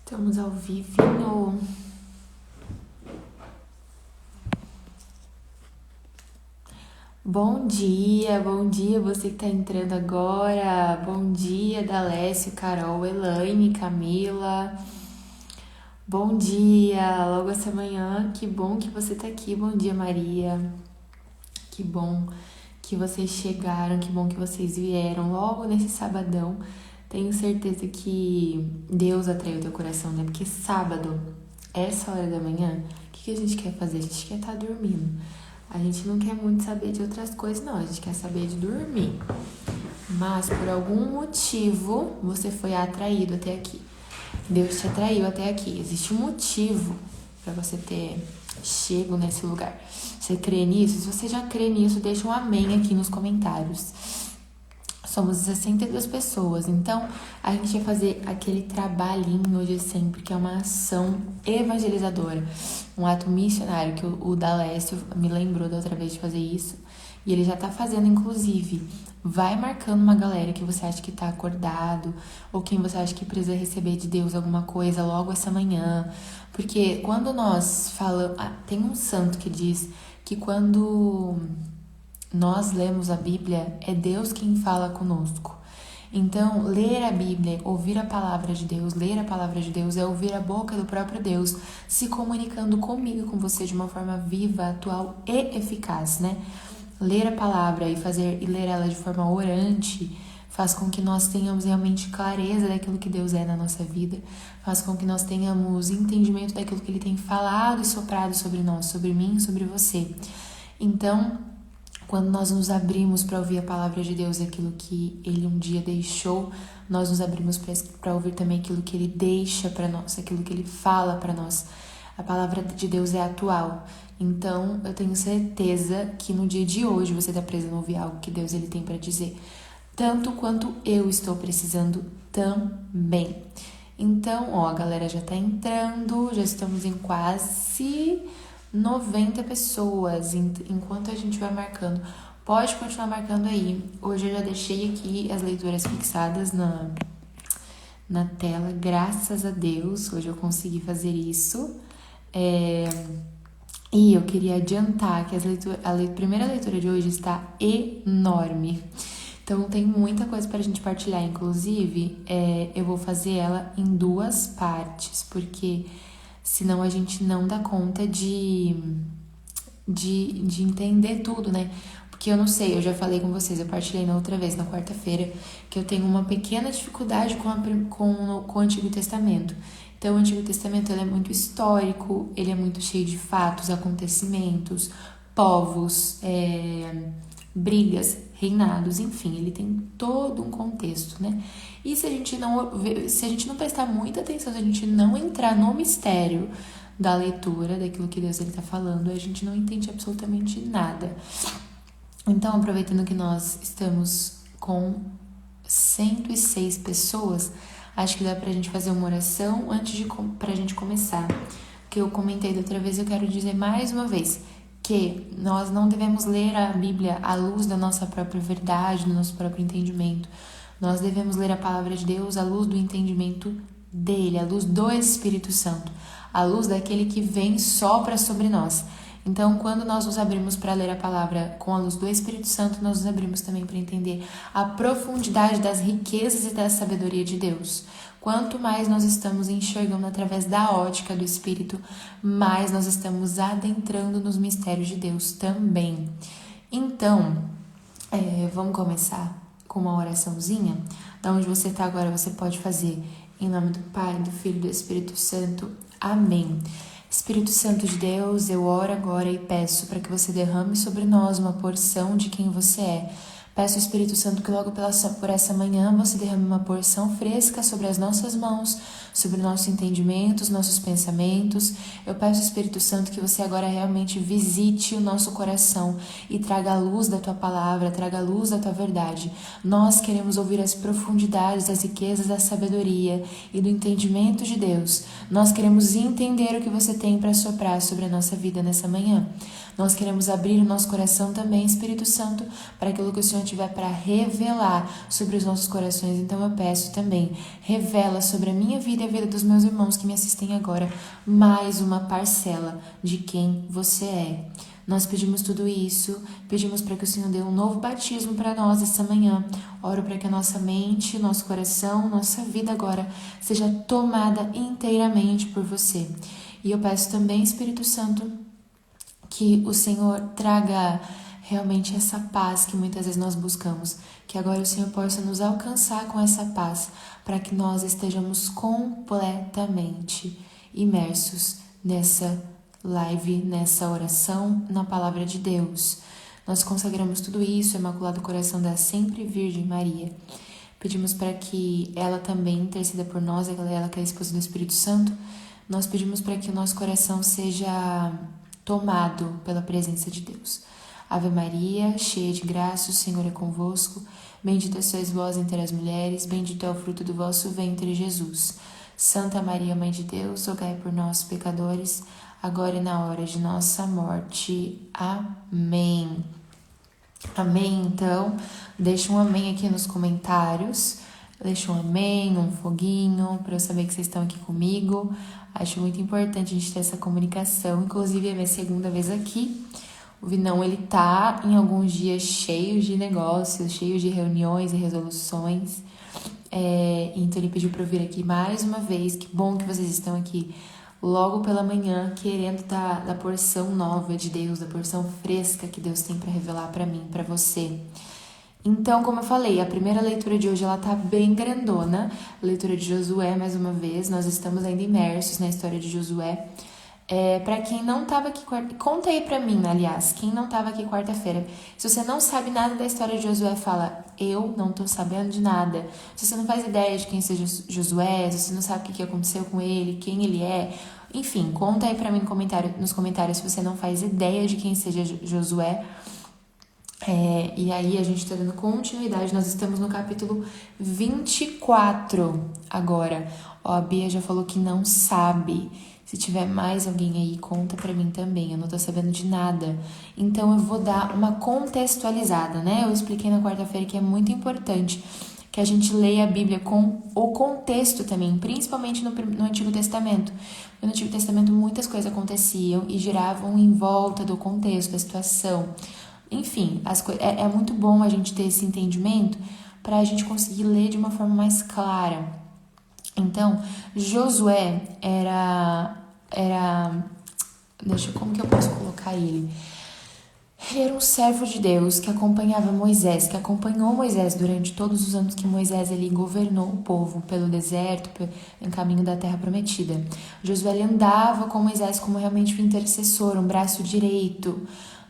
Estamos ao vivo. Bom dia você que tá entrando agora. Bom dia, Dalécio, Carol, Elaine, Camila. Bom dia, logo essa manhã, que bom que você tá aqui. Bom dia, Maria. Que bom que vocês chegaram, que bom que vocês vieram logo nesse sabadão. Tenho certeza que Deus atraiu teu coração, né? Porque sábado, essa hora da manhã, o que a gente quer fazer? A gente quer estar dormindo. A gente não quer muito saber de outras coisas, não. A gente quer saber de dormir. Mas, por algum motivo, você foi atraído até aqui. Deus te atraiu até aqui. Existe um motivo para você ter chego nesse lugar. Você crê nisso? Se você já crê nisso, deixa um amém aqui nos comentários. Somos 62 pessoas, então a gente vai fazer aquele trabalhinho de sempre, que é uma ação evangelizadora, um ato missionário, que o Dalécio me lembrou da outra vez de fazer isso, e ele já tá fazendo, inclusive. Vai marcando uma galera que você acha que tá acordado, ou quem você acha que precisa receber de Deus alguma coisa logo essa manhã, porque quando nós falamos... tem um santo que diz que quando nós lemos a Bíblia, é Deus quem fala conosco. Então, ler a Bíblia, ouvir a palavra de Deus, ler a palavra de Deus é ouvir a boca do próprio Deus se comunicando comigo e com você de uma forma viva, atual e eficaz, né? Ler a palavra e ler ela de forma orante faz com que nós tenhamos realmente clareza daquilo que Deus é na nossa vida, faz com que nós tenhamos entendimento daquilo que Ele tem falado e soprado sobre nós, sobre mim, sobre você. Então, quando nós nos abrimos para ouvir a palavra de Deus, aquilo que Ele um dia deixou, nós nos abrimos para ouvir também aquilo que Ele deixa para nós, aquilo que Ele fala para nós. A palavra de Deus é atual. Então, eu tenho certeza que no dia de hoje você está precisando ouvir algo que Deus Ele tem para dizer. Tanto quanto eu estou precisando também. Então, ó, a galera já tá entrando, já estamos em quase 90 pessoas, enquanto a gente vai marcando. Pode continuar marcando aí. Hoje eu já deixei aqui as leituras fixadas na tela, graças a Deus. Hoje eu consegui fazer isso. E eu queria adiantar que a primeira leitura de hoje está enorme. Então tem muita coisa para a gente partilhar. Inclusive, eu vou fazer ela em 2 partes, porque senão a gente não dá conta de entender tudo, né? Porque eu não sei, eu já falei com vocês, eu partilhei na outra vez, na quarta-feira, que eu tenho uma pequena dificuldade com o Antigo Testamento. Então, o Antigo Testamento ele é muito histórico, ele é muito cheio de fatos, acontecimentos, povos, brigas, reinados, enfim, ele tem todo um contexto, né? E se a gente não prestar muita atenção, se a gente não entrar no mistério da leitura, daquilo que Deus está falando, a gente não entende absolutamente nada. Então, aproveitando que nós estamos com 106 pessoas, acho que dá pra gente fazer uma oração pra gente começar. Que eu comentei da outra vez, eu quero dizer mais uma vez que nós não devemos ler a Bíblia à luz da nossa própria verdade, do nosso próprio entendimento. Nós devemos ler a palavra de Deus à luz do entendimento dele, à luz do Espírito Santo, à luz daquele que vem e sopra sobre nós. Então, quando nós nos abrimos para ler a palavra com a luz do Espírito Santo, nós nos abrimos também para entender a profundidade das riquezas e da sabedoria de Deus. Quanto mais nós estamos enxergando através da ótica do Espírito, mais nós estamos adentrando nos mistérios de Deus também. Então, vamos começar com uma oraçãozinha. Da onde você está agora, você pode fazer em nome do Pai, do Filho e do Espírito Santo. Amém. Espírito Santo de Deus, eu oro agora e peço para que você derrame sobre nós uma porção de quem você é. Peço, Espírito Santo, que logo por essa manhã você derrame uma porção fresca sobre as nossas mãos, sobre o nosso entendimento, os nossos pensamentos. Eu peço, Espírito Santo, que você agora realmente visite o nosso coração e traga a luz da tua palavra, traga a luz da tua verdade. Nós queremos ouvir as profundidades, as riquezas da sabedoria e do entendimento de Deus. Nós queremos entender o que você tem para soprar sobre a nossa vida nessa manhã. Nós queremos abrir o nosso coração também, Espírito Santo, para aquilo que o Senhor tiver para revelar sobre os nossos corações. Então eu peço também, revela sobre a minha vida e a vida dos meus irmãos que me assistem agora, mais uma parcela de quem você é. Nós pedimos tudo isso, pedimos para que o Senhor dê um novo batismo para nós essa manhã. Oro para que a nossa mente, nosso coração, nossa vida agora seja tomada inteiramente por você. E eu peço também, Espírito Santo, que o Senhor traga realmente essa paz que muitas vezes nós buscamos. Que agora o Senhor possa nos alcançar com essa paz, para que nós estejamos completamente imersos nessa live, nessa oração, na palavra de Deus. Nós consagramos tudo isso, Imaculado Coração da Sempre Virgem Maria. Pedimos para que ela também interceda por nós, ela que é a esposa do Espírito Santo. Nós pedimos para que o nosso coração seja tomado pela presença de Deus. Ave Maria, cheia de graça, o Senhor é convosco. Bendita sois vós entre as mulheres, bendito é o fruto do vosso ventre, Jesus. Santa Maria, Mãe de Deus, rogai por nós, pecadores, agora e na hora de nossa morte. Amém. Amém, então, deixa um amém aqui nos comentários, deixa um amém, um foguinho, para eu saber que vocês estão aqui comigo. Acho muito importante a gente ter essa comunicação, inclusive é minha segunda vez aqui. O Vinão, ele tá em alguns dias cheios de negócios, cheios de reuniões e resoluções, então ele pediu para eu vir aqui mais uma vez. Que bom que vocês estão aqui logo pela manhã, querendo da porção nova de Deus, da porção fresca que Deus tem para revelar para mim, para você. Então, como eu falei, a primeira leitura de hoje ela tá bem grandona, leitura de Josué mais uma vez. Nós estamos ainda imersos na história de Josué. Para quem não estava aqui, conta aí pra mim, aliás, quem não estava aqui quarta-feira. Se você não sabe nada da história de Josué, fala, eu não tô sabendo de nada. Se você não faz ideia de quem seja Josué, se você não sabe o que aconteceu com ele, quem ele é, enfim, conta aí pra mim nos comentários se você não faz ideia de quem seja Josué. E aí a gente tá dando continuidade, nós estamos no capítulo 24 agora. A Bia já falou que não sabe. Se tiver mais alguém aí, conta pra mim também, eu não tô sabendo de nada. Então eu vou dar uma contextualizada, né? Eu expliquei na quarta-feira que é muito importante que a gente leia a Bíblia com o contexto também, principalmente no Antigo Testamento. No Antigo Testamento muitas coisas aconteciam e giravam em volta do contexto, da situação. Enfim, é muito bom a gente ter esse entendimento para a gente conseguir ler de uma forma mais clara. Então, Josué como que eu posso colocar ele? Ele era um servo de Deus que acompanhava Moisés, que acompanhou Moisés durante todos os anos que Moisés ele governou o povo pelo deserto, em caminho da terra prometida. Josué ele andava com Moisés como realmente um intercessor, um braço direito,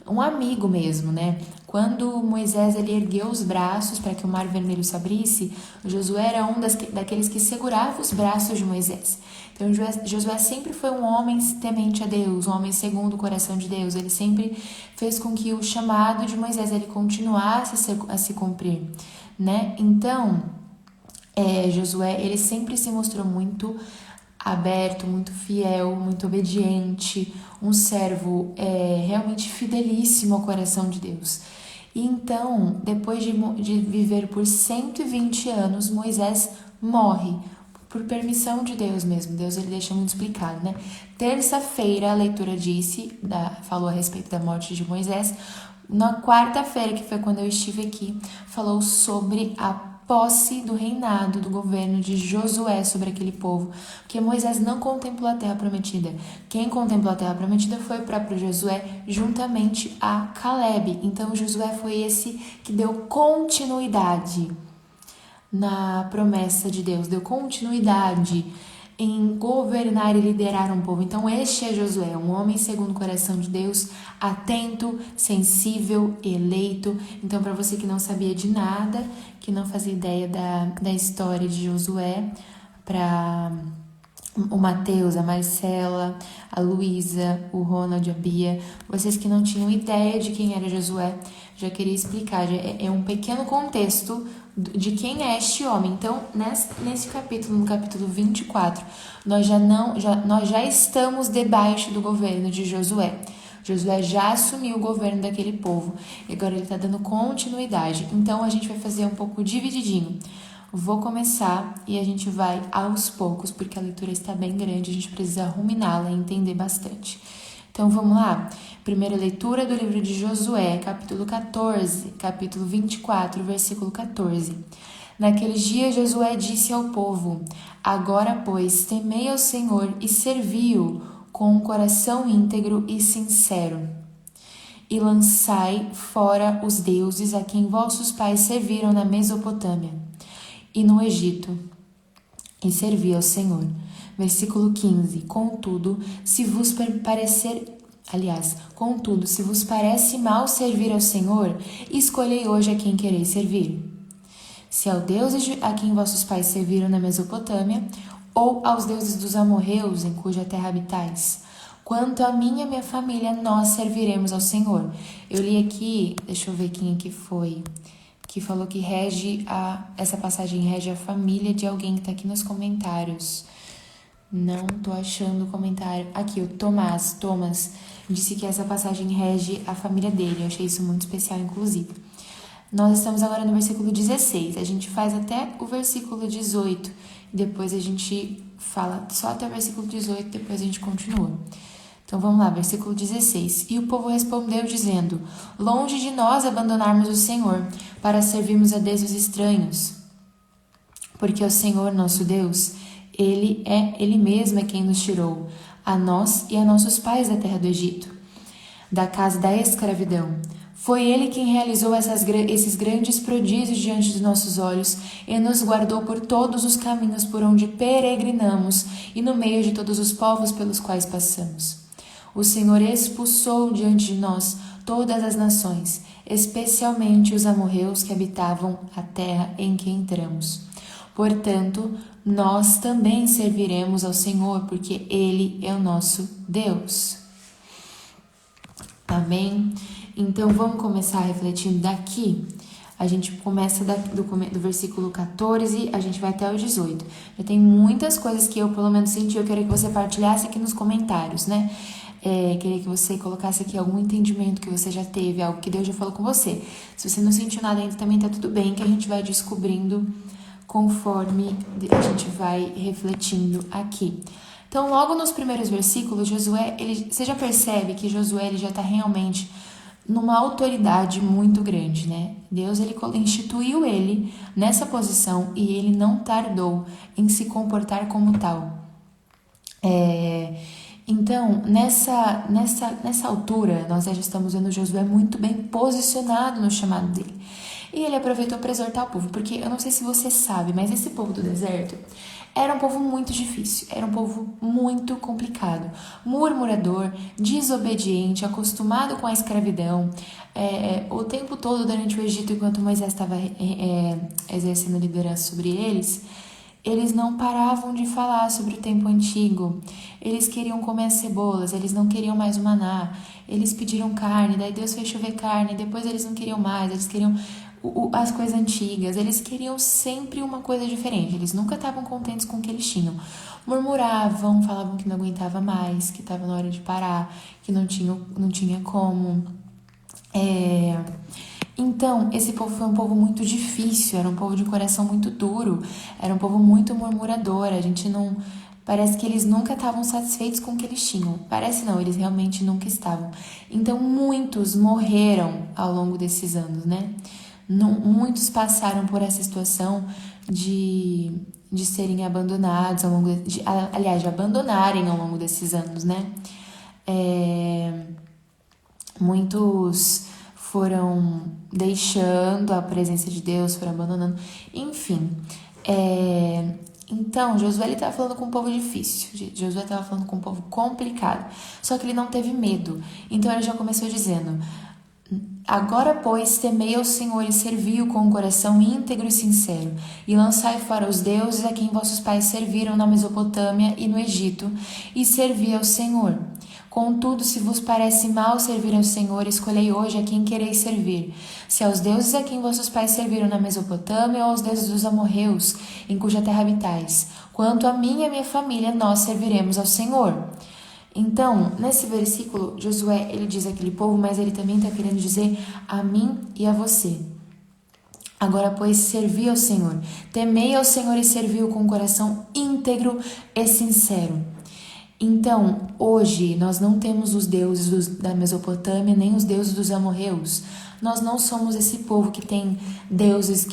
um amigo mesmo, né? Quando Moisés ele ergueu os braços para que o mar vermelho se abrisse, Josué era daqueles que segurava os braços de Moisés. Então Josué sempre foi um homem temente a Deus, um homem segundo o coração de Deus. Ele sempre fez com que o chamado de Moisés ele continuasse a se cumprir, né? Então, Josué ele sempre se mostrou muito aberto, muito fiel, muito obediente, um servo realmente fidelíssimo ao coração de Deus. E então, depois de viver por 120 anos, Moisés morre, por permissão de Deus mesmo. Deus ele deixa muito explicado, né? Terça-feira a leitura falou a respeito da morte de Moisés. Na quarta-feira, que foi quando eu estive aqui, falou sobre a posse do reinado, do governo de Josué sobre aquele povo, porque Moisés não contemplou a terra prometida. Quem contemplou a terra prometida foi o próprio Josué, juntamente a Calebe. Então Josué foi esse que deu continuidade na promessa de Deus, deu continuidade em governar e liderar um povo. Então este é Josué, um homem segundo o coração de Deus, atento, sensível, eleito. Então para você que não sabia de nada, que não fazia ideia da história de Josué, para o Mateus, a Marcela, a Luísa, o Ronald, a Bia, vocês que não tinham ideia de quem era Josué, já queria explicar, é um pequeno contexto de quem é este homem. Então, nesse capítulo, no capítulo 24, nós já estamos debaixo do governo de Josué. Josué já assumiu o governo daquele povo e agora ele está dando continuidade. Então a gente vai fazer um pouco divididinho. Vou começar e a gente vai aos poucos, porque a leitura está bem grande, a gente precisa ruminá-la e entender bastante. Então vamos lá? Primeira leitura do livro de Josué, capítulo 14, capítulo 24, versículo 14. Naqueles dias Josué disse ao povo: Agora, pois, temei ao Senhor e servi-o com um coração íntegro e sincero. E lançai fora os deuses a quem vossos pais serviram na Mesopotâmia e no Egito, e servi ao Senhor. Versículo 15. Contudo, se vos parece mal servir ao Senhor, escolhei hoje a quem quereis servir. Se ao Deus a quem vossos pais serviram na Mesopotâmia, ou aos deuses dos amorreus em cuja terra habitais. Quanto a mim e a minha família, nós serviremos ao Senhor. Eu li aqui, deixa eu ver quem aqui foi, que falou que essa passagem rege a família de alguém que está aqui nos comentários. Não tô achando o comentário. Aqui, o Thomas disse que essa passagem rege a família dele. Eu achei isso muito especial, inclusive. Nós estamos agora no versículo 16. A gente faz até o versículo 18. Depois a gente fala só até o versículo 18, depois a gente continua. Então vamos lá, versículo 16. E o povo respondeu dizendo: Longe de nós abandonarmos o Senhor, para servirmos a deuses estranhos. Porque o Senhor, nosso Deus, Ele mesmo é quem nos tirou, a nós e a nossos pais da terra do Egito, da casa da escravidão. Foi Ele quem realizou esses grandes prodígios diante dos nossos olhos e nos guardou por todos os caminhos por onde peregrinamos e no meio de todos os povos pelos quais passamos. O Senhor expulsou diante de nós todas as nações, especialmente os amorreus que habitavam a terra em que entramos. Portanto, nós também serviremos ao Senhor, porque Ele é o nosso Deus. Amém? Então, vamos começar refletindo daqui. A gente começa do versículo 14, a gente vai até o 18. Já tem muitas coisas que eu, pelo menos, senti. Eu queria que você partilhasse aqui nos comentários, né? Queria que você colocasse aqui algum entendimento que você já teve, algo que Deus já falou com você. Se você não sentiu nada ainda, também tá tudo bem, que a gente vai descobrindo conforme a gente vai refletindo aqui. Então, logo nos primeiros versículos, você já percebe que Josué ele já está realmente numa autoridade muito grande, né? Deus ele instituiu ele nessa posição e ele não tardou em se comportar como tal. Então, nessa altura, nós já estamos vendo Josué muito bem posicionado no chamado dele. E ele aproveitou para exortar o povo, porque eu não sei se você sabe, mas esse povo do deserto era um povo muito difícil, era um povo muito complicado, murmurador, desobediente, acostumado com a escravidão. O tempo todo durante o Egito, enquanto Moisés estava exercendo liderança sobre eles não paravam de falar sobre o tempo antigo. Eles queriam comer as cebolas, eles não queriam mais o maná. Eles pediram carne, daí Deus fez chover carne, depois eles não queriam mais, eles queriam as coisas antigas, eles queriam sempre uma coisa diferente, eles nunca estavam contentes com o que eles tinham. Murmuravam, falavam que não aguentava mais, que estava na hora de parar, que não tinha como. Então, esse povo foi um povo muito difícil, era um povo de coração muito duro, era um povo muito murmurador, parece que eles nunca estavam satisfeitos com o que eles tinham. Parece não, eles realmente nunca estavam. Então, muitos morreram ao longo desses anos, né? Muitos passaram por essa situação de serem abandonados de abandonarem ao longo desses anos, né? Muitos foram deixando a presença de Deus, foram abandonando, enfim. Então, Josué estava falando com um povo difícil, Josué estava falando com um povo complicado, só que ele não teve medo. Então ele já começou dizendo: Agora, pois, temei ao Senhor e servi-o com um coração íntegro e sincero, e lançai fora os deuses a quem vossos pais serviram na Mesopotâmia e no Egito, e servi ao Senhor. Contudo, se vos parece mal servir ao Senhor, escolhei hoje a quem quereis servir, se aos deuses a quem vossos pais serviram na Mesopotâmia ou aos deuses dos amorreus, em cuja terra habitais. Quanto a mim e a minha família, nós serviremos ao Senhor. Então, nesse versículo, Josué, ele diz aquele povo, mas ele também está querendo dizer a mim e a você. Agora, pois, servi ao Senhor. Temei ao Senhor e servi-o com um coração íntegro e sincero. Então, hoje, nós não temos os deuses da Mesopotâmia, nem os deuses dos amorreus. Nós não somos esse povo que tem deuses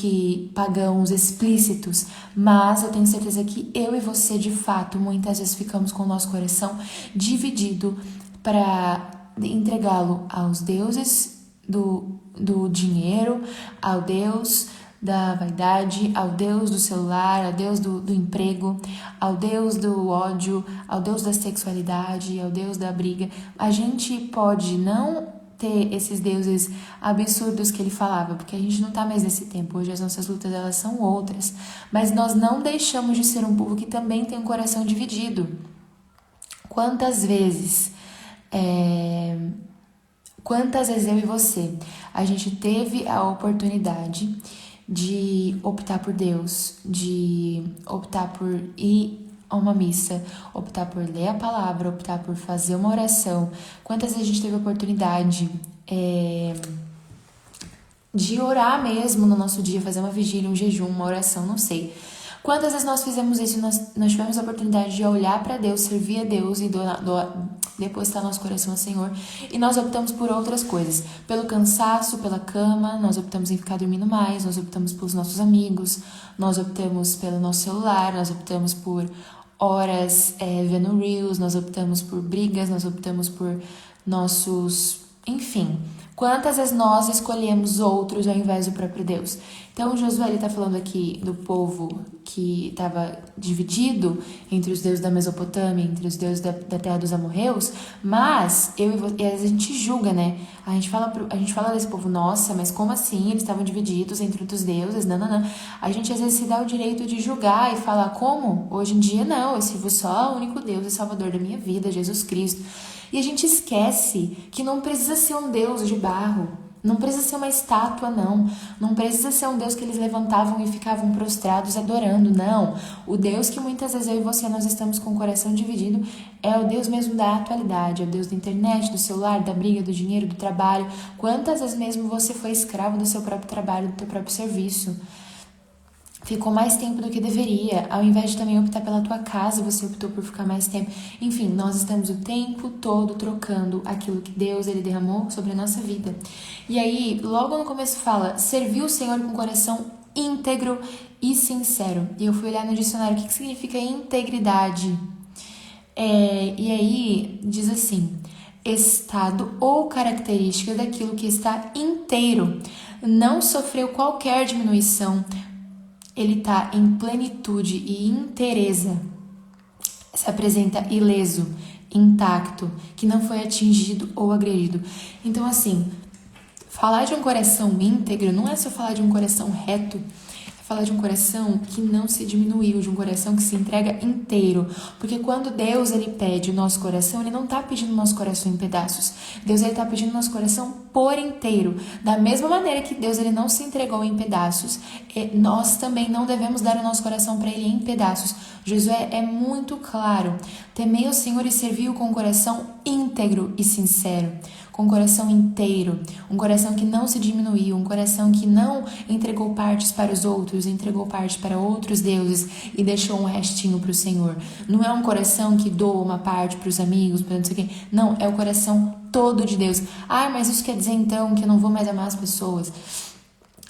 pagãos explícitos, mas eu tenho certeza que eu e você, de fato, muitas vezes ficamos com o nosso coração dividido para entregá-lo aos deuses do dinheiro, ao Deus da vaidade, ao Deus do celular, ao Deus do emprego, ao Deus do ódio, ao Deus da sexualidade, ao Deus da briga. A gente pode não ter esses deuses absurdos que ele falava, porque a gente não tá mais nesse tempo. Hoje as nossas lutas, elas são outras. Mas nós não deixamos de ser um povo que também tem um coração dividido. Quantas vezes eu e você, a gente teve a oportunidade de optar por Deus, de optar por ir a uma missa, optar por ler a palavra, optar por fazer uma oração. Quantas vezes a gente teve a oportunidade de orar mesmo no nosso dia, fazer uma vigília, um jejum, uma oração, não sei. Quantas vezes nós fizemos isso e nós tivemos a oportunidade de olhar para Deus, servir a Deus e depositar nosso coração ao Senhor, e nós optamos por outras coisas, pelo cansaço, pela cama, nós optamos em ficar dormindo mais, nós optamos pelos nossos amigos, nós optamos pelo nosso celular, nós optamos por horas vendo Reels, nós optamos por brigas, nós optamos por enfim, quantas vezes nós escolhemos outros ao invés do próprio Deus? Então, Josué está falando aqui do povo que estava dividido entre os deuses da Mesopotâmia, entre os deuses da terra dos amorreus, mas e às vezes a gente julga, né? A gente fala desse povo, nossa, mas como assim? Eles estavam divididos entre outros deuses, não. A gente às vezes se dá o direito de julgar e falar, como? Hoje em dia não, eu sirvo só o único Deus e Salvador da minha vida, Jesus Cristo. E a gente esquece que não precisa ser um Deus de barro, não precisa ser uma estátua, não precisa ser um Deus que eles levantavam e ficavam prostrados adorando, não. O Deus que muitas vezes eu e você, nós estamos com o coração dividido, é o Deus mesmo da atualidade, é o Deus da internet, do celular, da briga, do dinheiro, do trabalho. Quantas vezes mesmo você foi escravo do seu próprio trabalho, do seu próprio serviço? Ficou mais tempo do que deveria. Ao invés de também optar pela tua casa, você optou por ficar mais tempo. Enfim, nós estamos o tempo todo trocando aquilo que Deus ele derramou sobre a nossa vida. E aí, logo no começo fala, servir o Senhor com coração íntegro e sincero. E eu fui olhar no dicionário o que significa integridade. E aí, diz assim, estado ou característica daquilo que está inteiro, não sofreu qualquer diminuição, ele está em plenitude e inteireza, se apresenta ileso, intacto, que não foi atingido ou agredido. Então, assim, falar de um coração íntegro não é só falar de um coração reto, é falar de um coração que não se diminuiu, de um coração que se entrega inteiro. Porque quando Deus ele pede o nosso coração, ele não está pedindo o nosso coração em pedaços. Deus ele está pedindo o nosso coração por inteiro. Da mesma maneira que Deus ele não se entregou em pedaços, nós também não devemos dar o nosso coração para ele em pedaços. Josué é muito claro. Temei o Senhor e servi-o com um coração íntegro e sincero. Com um coração inteiro, um coração que não se diminuiu, um coração que não entregou partes para os outros, entregou partes para outros deuses e deixou um restinho para o Senhor. Não é um coração que doa uma parte para os amigos, para não sei o quê. Não, é o coração todo de Deus. Ah, mas isso quer dizer então que eu não vou mais amar as pessoas?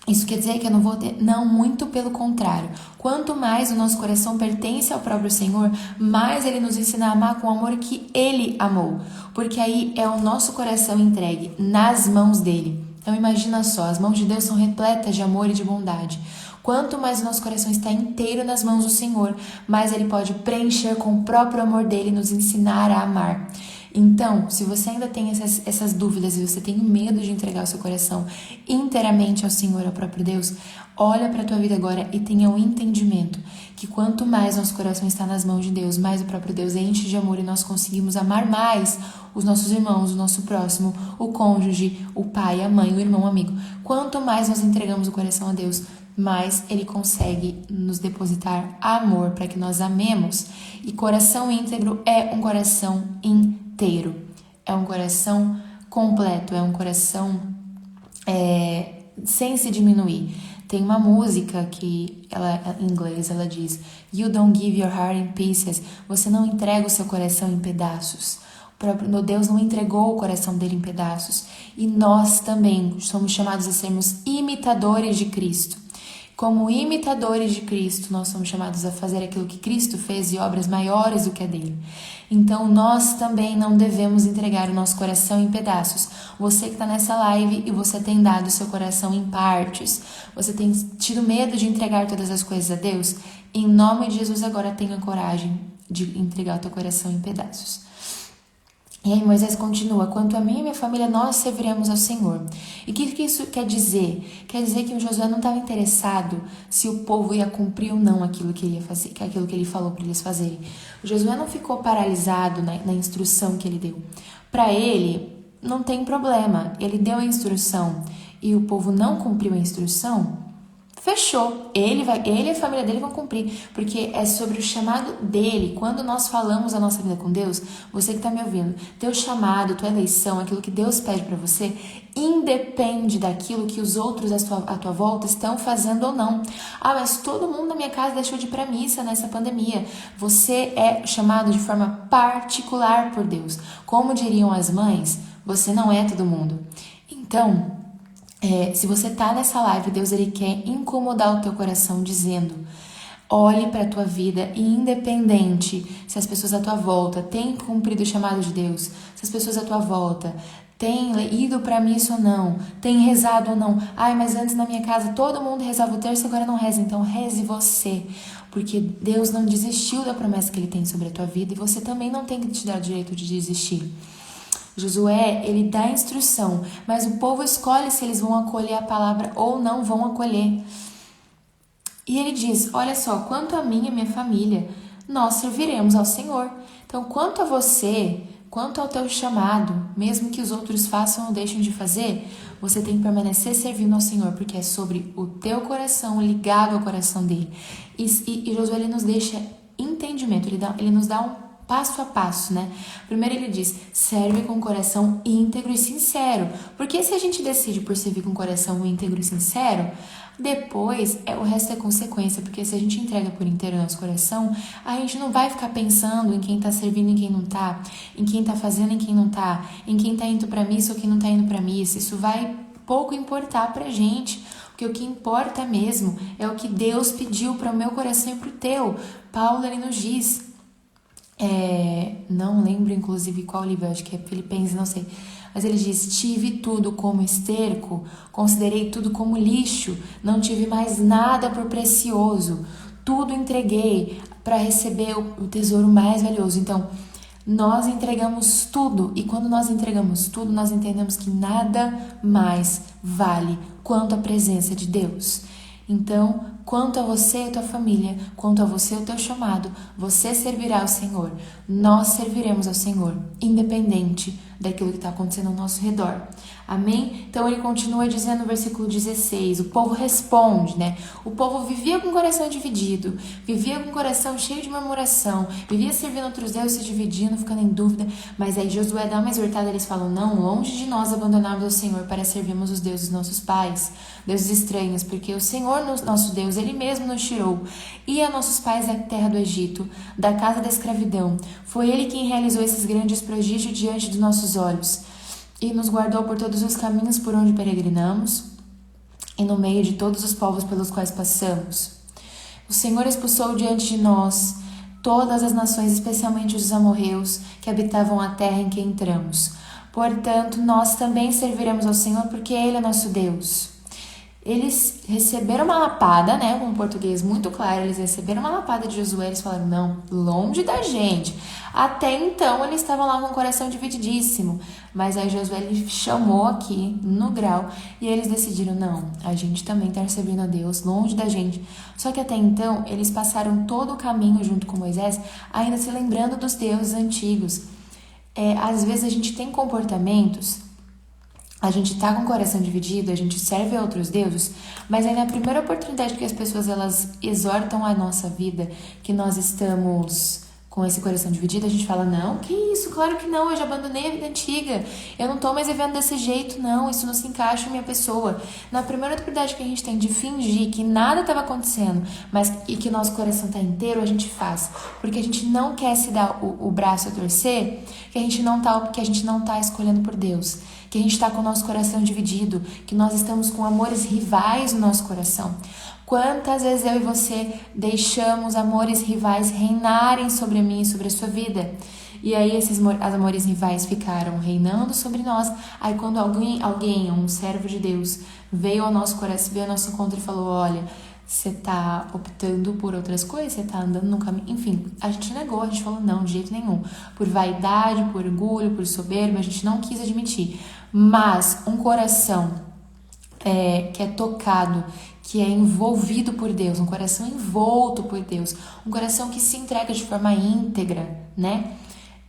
Isso quer dizer que eu não vou ter... Não, muito pelo contrário. Quanto mais o nosso coração pertence ao próprio Senhor, mais Ele nos ensina a amar com o amor que Ele amou. Porque aí é o nosso coração entregue nas mãos dEle. Então imagina só, as mãos de Deus são repletas de amor e de bondade. Quanto mais o nosso coração está inteiro nas mãos do Senhor, mais Ele pode preencher com o próprio amor dEle e nos ensinar a amar. Então, se você ainda tem essas dúvidas e você tem medo de entregar o seu coração inteiramente ao Senhor, ao próprio Deus, olha para a tua vida agora e tenha um entendimento que quanto mais nosso coração está nas mãos de Deus, mais o próprio Deus enche de amor e nós conseguimos amar mais os nossos irmãos, o nosso próximo, o cônjuge, o pai, a mãe, o irmão, o amigo. Quanto mais nós entregamos o coração a Deus, mais Ele consegue nos depositar amor para que nós amemos. E coração íntegro é um coração inteiro. inteiro, é um coração completo, é um coração sem se diminuir. Tem uma música que, em inglês, ela diz: You don't give your heart in pieces. Você não entrega o seu coração em pedaços. O próprio Deus não entregou o coração dele em pedaços. E nós também somos chamados a sermos imitadores de Cristo. Como imitadores de Cristo, nós somos chamados a fazer aquilo que Cristo fez e obras maiores do que a dele. Então, nós também não devemos entregar o nosso coração em pedaços. Você que está nessa live e você tem dado o seu coração em partes, você tem tido medo de entregar todas as coisas a Deus, em nome de Jesus agora tenha coragem de entregar o teu coração em pedaços. E aí Moisés continua: quanto a mim e minha família, nós serviremos ao Senhor. E o que isso quer dizer? Quer dizer que o Josué não estava interessado se o povo ia cumprir ou não aquilo que ele ia fazer, aquilo que ele falou para eles fazerem. O Josué não ficou paralisado na instrução que ele deu. Para ele, não tem problema. Ele deu a instrução e o povo não cumpriu a instrução. Fechou. Ele e a família dele vão cumprir, porque é sobre o chamado dele. Quando nós falamos a nossa vida com Deus, você que está me ouvindo, teu chamado, tua eleição, aquilo que Deus pede para você, independe daquilo que os outros à tua volta estão fazendo ou não. Ah, mas todo mundo na minha casa deixou de ir para missa nessa pandemia. Você é chamado de forma particular por Deus. Como diriam as mães, você não é todo mundo. Então, se você tá nessa live, Deus ele quer incomodar o teu coração dizendo: olhe para a tua vida e independente se as pessoas à tua volta têm cumprido o chamado de Deus, se as pessoas à tua volta têm ido para missa ou não, têm rezado ou não. Ai, mas antes na minha casa todo mundo rezava o terço, agora não reza. Então reze você, porque Deus não desistiu da promessa que ele tem sobre a tua vida e você também não tem que te dar o direito de desistir. Josué, ele dá instrução, mas o povo escolhe se eles vão acolher a palavra ou não vão acolher. E ele diz: olha só, quanto a mim e a minha família, nós serviremos ao Senhor. Então, quanto a você, quanto ao teu chamado, mesmo que os outros façam ou deixem de fazer, você tem que permanecer servindo ao Senhor, porque é sobre o teu coração, ligado ao coração dele. E Josué, ele nos deixa entendimento, ele nos dá um passo a passo, né? Primeiro ele diz: serve com coração íntegro e sincero. Porque se a gente decide por servir com coração íntegro e sincero, depois o resto é consequência. Porque se a gente entrega por inteiro nosso coração, a gente não vai ficar pensando em quem tá servindo e em quem não tá, em quem tá fazendo e em quem não tá, em quem tá indo pra missa ou quem não tá indo pra missa. Isso vai pouco importar pra gente. Porque o que importa mesmo é o que Deus pediu para o meu coração e pro teu. Paulo, ele nos diz, não lembro inclusive qual livro, acho que é Filipenses, não sei, mas ele diz: tive tudo como esterco, considerei tudo como lixo, não tive mais nada por precioso, tudo entreguei para receber o tesouro mais valioso. Então, nós entregamos tudo, e quando nós entregamos tudo, nós entendemos que nada mais vale quanto a presença de Deus. Então, quanto a você e a tua família, quanto a você e o teu chamado, você servirá ao Senhor. Nós serviremos ao Senhor, independente daquilo que está acontecendo ao nosso redor. Amém? Então ele continua dizendo no versículo 16, o povo responde, né? O povo vivia com o coração dividido, vivia com o coração cheio de murmuração, vivia servindo outros deuses, se dividindo, ficando em dúvida. Mas aí Josué dá uma exortada, eles falam: não, longe de nós abandonarmos o Senhor para servirmos os deuses dos nossos pais, deuses estranhos, porque o Senhor, nosso Deus, Ele mesmo nos tirou e a nossos pais da terra do Egito, da casa da escravidão. Foi Ele quem realizou esses grandes prodígios diante dos nossos olhos e nos guardou por todos os caminhos por onde peregrinamos e no meio de todos os povos pelos quais passamos. O Senhor expulsou diante de nós todas as nações, especialmente os amorreus que habitavam a terra em que entramos. Portanto, nós também serviremos ao Senhor, porque Ele é nosso Deus. Eles receberam uma lapada, né, com um português muito claro, eles receberam uma lapada de Josué, eles falaram: não, longe da gente. Até então eles estavam lá com o coração divididíssimo, mas aí Josué ele chamou aqui no grau e eles decidiram: não, a gente também está servindo a Deus, longe da gente. Só que até então eles passaram todo o caminho junto com Moisés, ainda se lembrando dos deuses antigos. Às vezes a gente tem comportamentos, a gente tá com o coração dividido, a gente serve a outros deuses, mas aí na primeira oportunidade que as pessoas elas exortam a nossa vida, que nós estamos com esse coração dividido, a gente fala, não, que isso, claro que não, eu já abandonei a vida antiga, eu não tô mais vivendo desse jeito, não, isso não se encaixa na minha pessoa. Na primeira oportunidade que a gente tem de fingir que nada estava acontecendo, mas e que nosso coração tá inteiro, a gente faz, porque a gente não quer se dar o braço a torcer, que a gente não tá escolhendo por Deus, que a gente tá com o nosso coração dividido, que nós estamos com amores rivais no nosso coração. Quantas vezes eu e você deixamos amores rivais reinarem sobre mim e sobre a sua vida? E aí esses amores rivais ficaram reinando sobre nós. Aí quando alguém, um servo de Deus, veio ao nosso coração, veio ao nosso encontro e falou, olha, você tá optando por outras coisas, você tá andando num caminho... Enfim, a gente negou, a gente falou não, de jeito nenhum. Por vaidade, por orgulho, por soberba, a gente não quis admitir. Mas um coração que é tocado, que é envolvido por Deus, um coração envolto por Deus, um coração que se entrega de forma íntegra, né?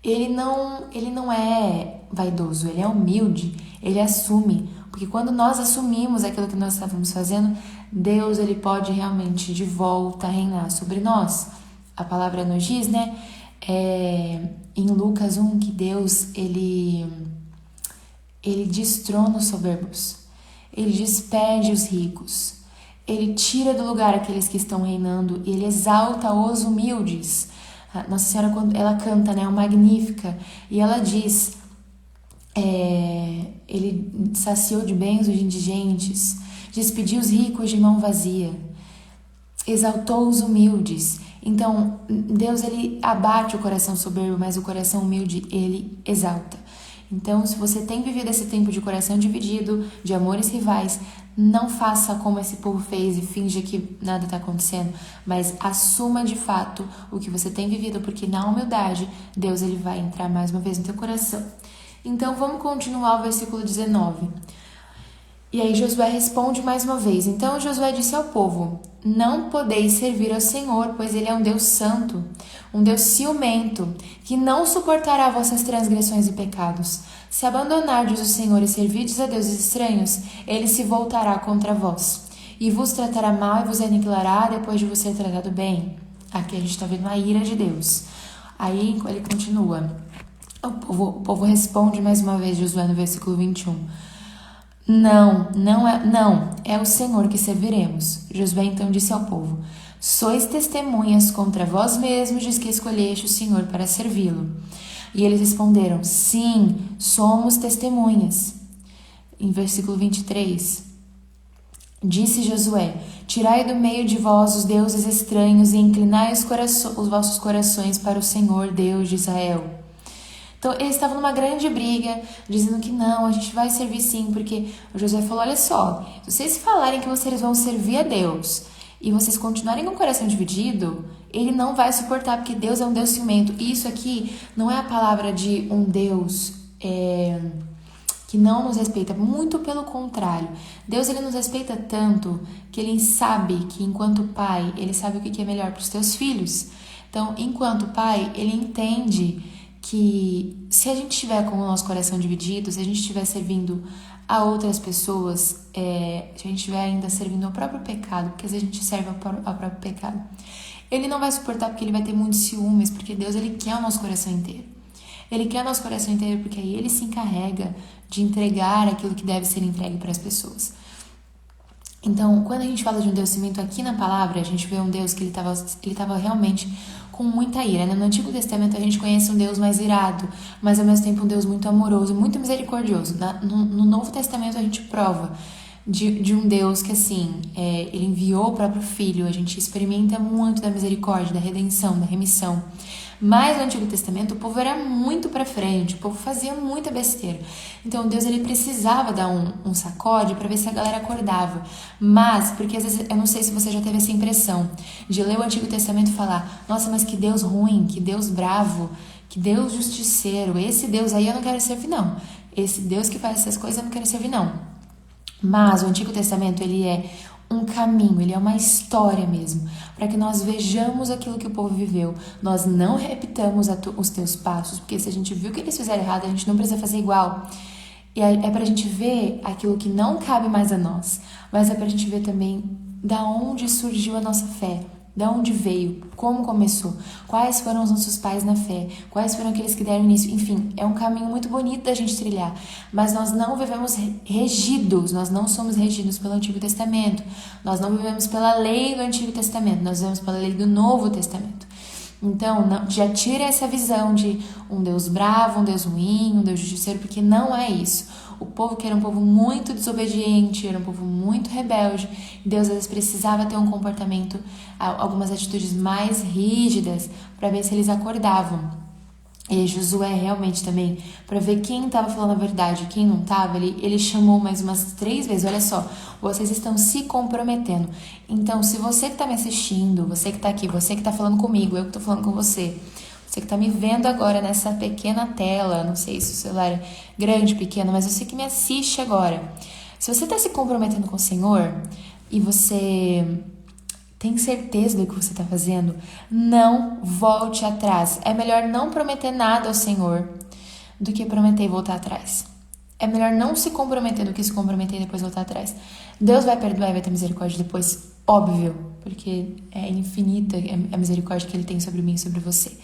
Ele não é vaidoso, ele é humilde, ele assume, porque quando nós assumimos aquilo que nós estávamos fazendo, Deus ele pode realmente de volta reinar sobre nós. A palavra nos diz, né, em Lucas 1, que Deus ele destrona os soberbos, ele despede os ricos, ele tira do lugar aqueles que estão reinando e ele exalta os humildes. Nossa Senhora, quando ela canta, né, o Magnífica, e ela diz, ele saciou de bens os indigentes, despediu os ricos de mão vazia, exaltou os humildes. Então, Deus ele abate o coração soberbo, mas o coração humilde ele exalta. Então, se você tem vivido esse tempo de coração dividido, de amores rivais, não faça como esse povo fez e finja que nada está acontecendo, mas assuma de fato o que você tem vivido, porque na humildade, Deus ele vai entrar mais uma vez no teu coração. Então, vamos continuar o versículo 19. E aí Josué responde mais uma vez. Então Josué disse ao povo, não podeis servir ao Senhor, pois ele é um Deus santo, um Deus ciumento, que não suportará vossas transgressões e pecados. Se abandonardes o Senhor e servirdes a deuses estranhos, ele se voltará contra vós, e vos tratará mal e vos aniquilará depois de vos ser tratado bem. Aqui a gente está vendo a ira de Deus. Aí ele continua. O povo responde mais uma vez, Josué, no versículo 21. Não, é o Senhor que serviremos. Josué então disse ao povo, sois testemunhas contra vós mesmos de que escolheste o Senhor para servi-lo. E eles responderam, sim, somos testemunhas. Em versículo 23, disse Josué, tirai do meio de vós os deuses estranhos e inclinai os vossos corações para o Senhor, Deus de Israel. Então, eles estavam numa grande briga, dizendo que não, a gente vai servir sim, porque o Josué falou, olha só, se vocês falarem que vocês vão servir a Deus e vocês continuarem com o coração dividido, ele não vai suportar, porque Deus é um Deus ciumento. E isso aqui não é a palavra de um Deus que não nos respeita, muito pelo contrário. Deus ele nos respeita tanto que ele sabe que enquanto pai, ele sabe o que é melhor para os teus filhos. Então, enquanto pai, ele entende que se a gente estiver com o nosso coração dividido, se a gente estiver servindo a outras pessoas, se a gente estiver ainda servindo ao próprio pecado, porque às vezes a gente serve ao próprio pecado, ele não vai suportar porque ele vai ter muitos ciúmes, porque Deus ele quer o nosso coração inteiro. Ele quer o nosso coração inteiro porque aí ele se encarrega de entregar aquilo que deve ser entregue para as pessoas. Então, quando a gente fala de um Deus ciumento aqui na palavra, a gente vê um Deus que ele estava realmente com muita ira, né? No Antigo Testamento a gente conhece um Deus mais irado, mas ao mesmo tempo um Deus muito amoroso, muito misericordioso. No Novo Testamento a gente prova de um Deus que assim, ele enviou o próprio Filho, a gente experimenta muito da misericórdia, da redenção, da remissão. Mas no Antigo Testamento o povo era muito pra frente, o povo fazia muita besteira. Então Deus ele precisava dar um sacode pra ver se a galera acordava. Mas, porque às vezes, eu não sei se você já teve essa impressão de ler o Antigo Testamento e falar, nossa, mas que Deus ruim, que Deus bravo, que Deus justiceiro, esse Deus aí eu não quero servir não. Esse Deus que faz essas coisas eu não quero servir não. Mas o Antigo Testamento ele é um caminho, ele é uma história mesmo, para que nós vejamos aquilo que o povo viveu. Nós não repitamos os teus passos, porque se a gente viu que eles fizeram errado, a gente não precisa fazer igual. E é pra gente ver aquilo que não cabe mais a nós, mas é pra gente ver também da onde surgiu a nossa fé, De onde veio? Como começou? Quais foram os nossos pais na fé? Quais foram aqueles que deram início? Enfim, é um caminho muito bonito da gente trilhar. Mas nós não vivemos regidos, nós não somos regidos pelo Antigo Testamento. Nós não vivemos pela lei do Antigo Testamento, nós vivemos pela lei do Novo Testamento. Então, já tira essa visão de um Deus bravo, um Deus ruim, um Deus justiceiro, porque não é isso. O povo que era um povo muito desobediente, era um povo muito rebelde, Deus às vezes precisava ter um comportamento, algumas atitudes mais rígidas para ver se eles acordavam. E Josué realmente também, para ver quem estava falando a verdade e quem não estava, ele chamou mais umas 3 vezes. Olha só, vocês estão se comprometendo. Então, se você que está me assistindo, você que está aqui, você que está falando comigo, eu que estou falando com você que está me vendo agora nessa pequena tela, não sei se o celular é grande, pequeno, mas você que me assiste agora. Se você está se comprometendo com o Senhor e você tem certeza do que você está fazendo, não volte atrás. É melhor não prometer nada ao Senhor do que prometer e voltar atrás. É melhor não se comprometer do que se comprometer e depois voltar atrás. Deus vai perdoar e vai ter misericórdia depois, óbvio, porque é infinita a misericórdia que Ele tem sobre mim e sobre você.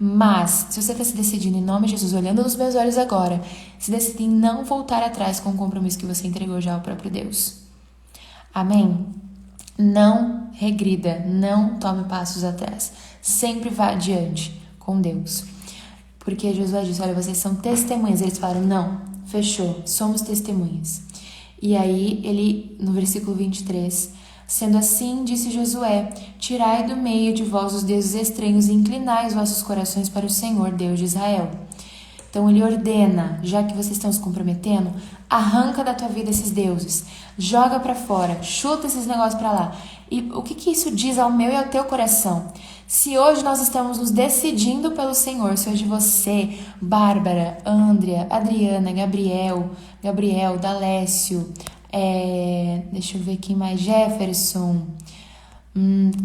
Mas, se você está se decidindo em nome de Jesus, olhando nos meus olhos agora, se decide em não voltar atrás com o compromisso que você entregou já ao próprio Deus. Amém? Não regrida, não tome passos atrás. Sempre vá adiante com Deus. Porque Josué disse, olha, vocês são testemunhas. Eles falaram, não, fechou, somos testemunhas. E aí, ele, no versículo 23... Sendo assim, disse Josué, tirai do meio de vós os deuses estranhos e inclinai os vossos corações para o Senhor, Deus de Israel. Então ele ordena, já que vocês estão se comprometendo, arranca da tua vida esses deuses, joga para fora, chuta esses negócios para lá. E o que isso diz ao meu e ao teu coração? Se hoje nós estamos nos decidindo pelo Senhor, se hoje você, Bárbara, Andrea, Adriana, Gabriel, Dalécio, deixa eu ver quem mais, Jefferson,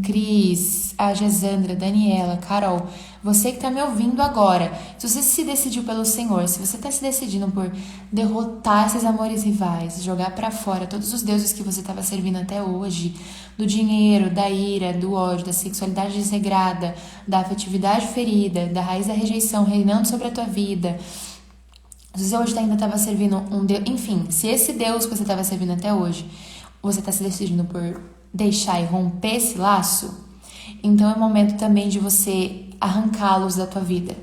Cris, a Gesandra, Daniela, Carol, você que está me ouvindo agora, se você se decidiu pelo Senhor, se você está se decidindo por derrotar esses amores rivais, jogar para fora todos os deuses que você estava servindo até hoje, do dinheiro, da ira, do ódio, da sexualidade desregrada, da afetividade ferida, da raiz da rejeição reinando sobre a tua vida, se você hoje ainda estava servindo um Deus, enfim, se esse Deus que você estava servindo até hoje, você está se decidindo por deixar e romper esse laço, então é momento também de você arrancá-los da tua vida.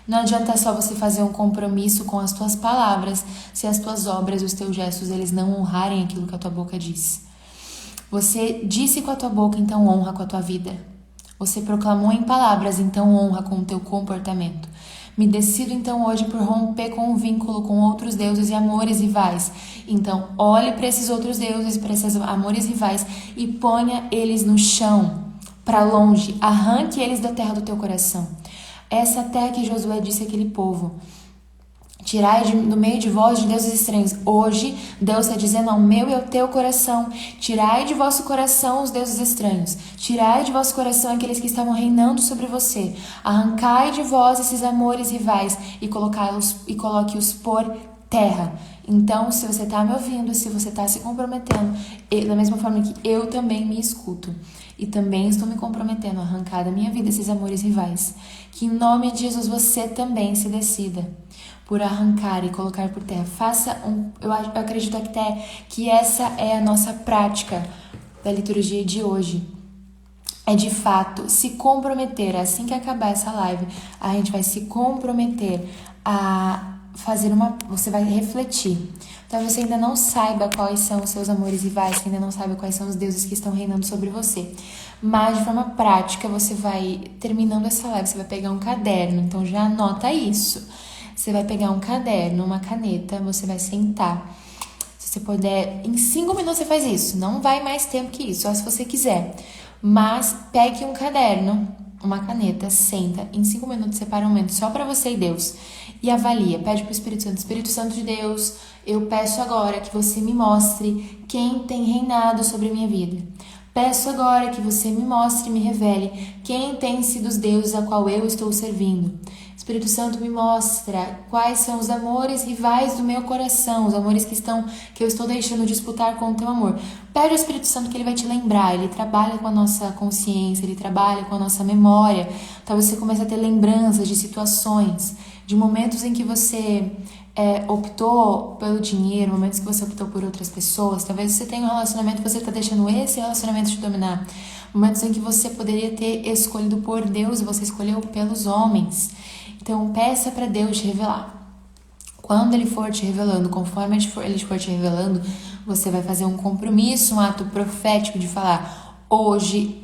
Não adianta só você fazer um compromisso com as tuas palavras, se as tuas obras e os teus gestos, eles não honrarem aquilo que a tua boca diz. Você disse com a tua boca, então honra com a tua vida. Você proclamou em palavras, então honra com o teu comportamento. Me decido então hoje por romper com um vínculo com outros deuses e amores rivais. Então olhe para esses outros deuses, para esses amores rivais e ponha eles no chão, para longe, arranque eles da terra do teu coração. Essa terra que Josué disse àquele povo, tirai do meio de vós de deuses estranhos. Hoje Deus está dizendo ao meu e ao teu coração, tirai de vosso coração os deuses estranhos, tirai de vosso coração aqueles que estavam reinando sobre você, arrancai de vós esses amores rivais e coloque-os por terra. Então, se você está me ouvindo, se você está se comprometendo, da mesma forma que eu também me escuto e também estou me comprometendo a arrancar da minha vida esses amores rivais, que em nome de Jesus você também se decida por arrancar e colocar por terra. Eu acredito até que essa é a nossa prática da liturgia de hoje. É de fato se comprometer, assim que acabar essa live, a gente vai se comprometer a fazer você vai refletir. Talvez você ainda não saiba quais são os seus amores rivais, você ainda não saiba quais são os deuses que estão reinando sobre você. Mas de forma prática, você vai, terminando essa live, você vai pegar um caderno, então já anota isso. Você vai pegar um caderno, uma caneta, você vai sentar. Se você puder, em 5 minutos você faz isso. Não vai mais tempo que isso, só se você quiser. Mas pegue um caderno, uma caneta, senta. Em 5 minutos separa um momento só para você e Deus. E avalia, pede para o Espírito Santo. Espírito Santo de Deus, eu peço agora que você me mostre quem tem reinado sobre a minha vida. Peço agora que você me mostre e me revele quem tem sido os deuses a qual eu estou servindo. Espírito Santo, me mostra quais são os amores rivais do meu coração, os amores que eu estou deixando disputar com o teu amor. Pede ao Espírito Santo que ele vai te lembrar, ele trabalha com a nossa consciência, ele trabalha com a nossa memória. Talvez você comece a ter lembranças de situações, de momentos em que você optou pelo dinheiro, momentos que você optou por outras pessoas. Talvez você tenha um relacionamento, você está deixando esse relacionamento te dominar. Momentos em que você poderia ter escolhido por Deus e você escolheu pelos homens. Então, peça para Deus te revelar. Quando Ele for te revelando, conforme Ele for te revelando, você vai fazer um compromisso, um ato profético de falar: hoje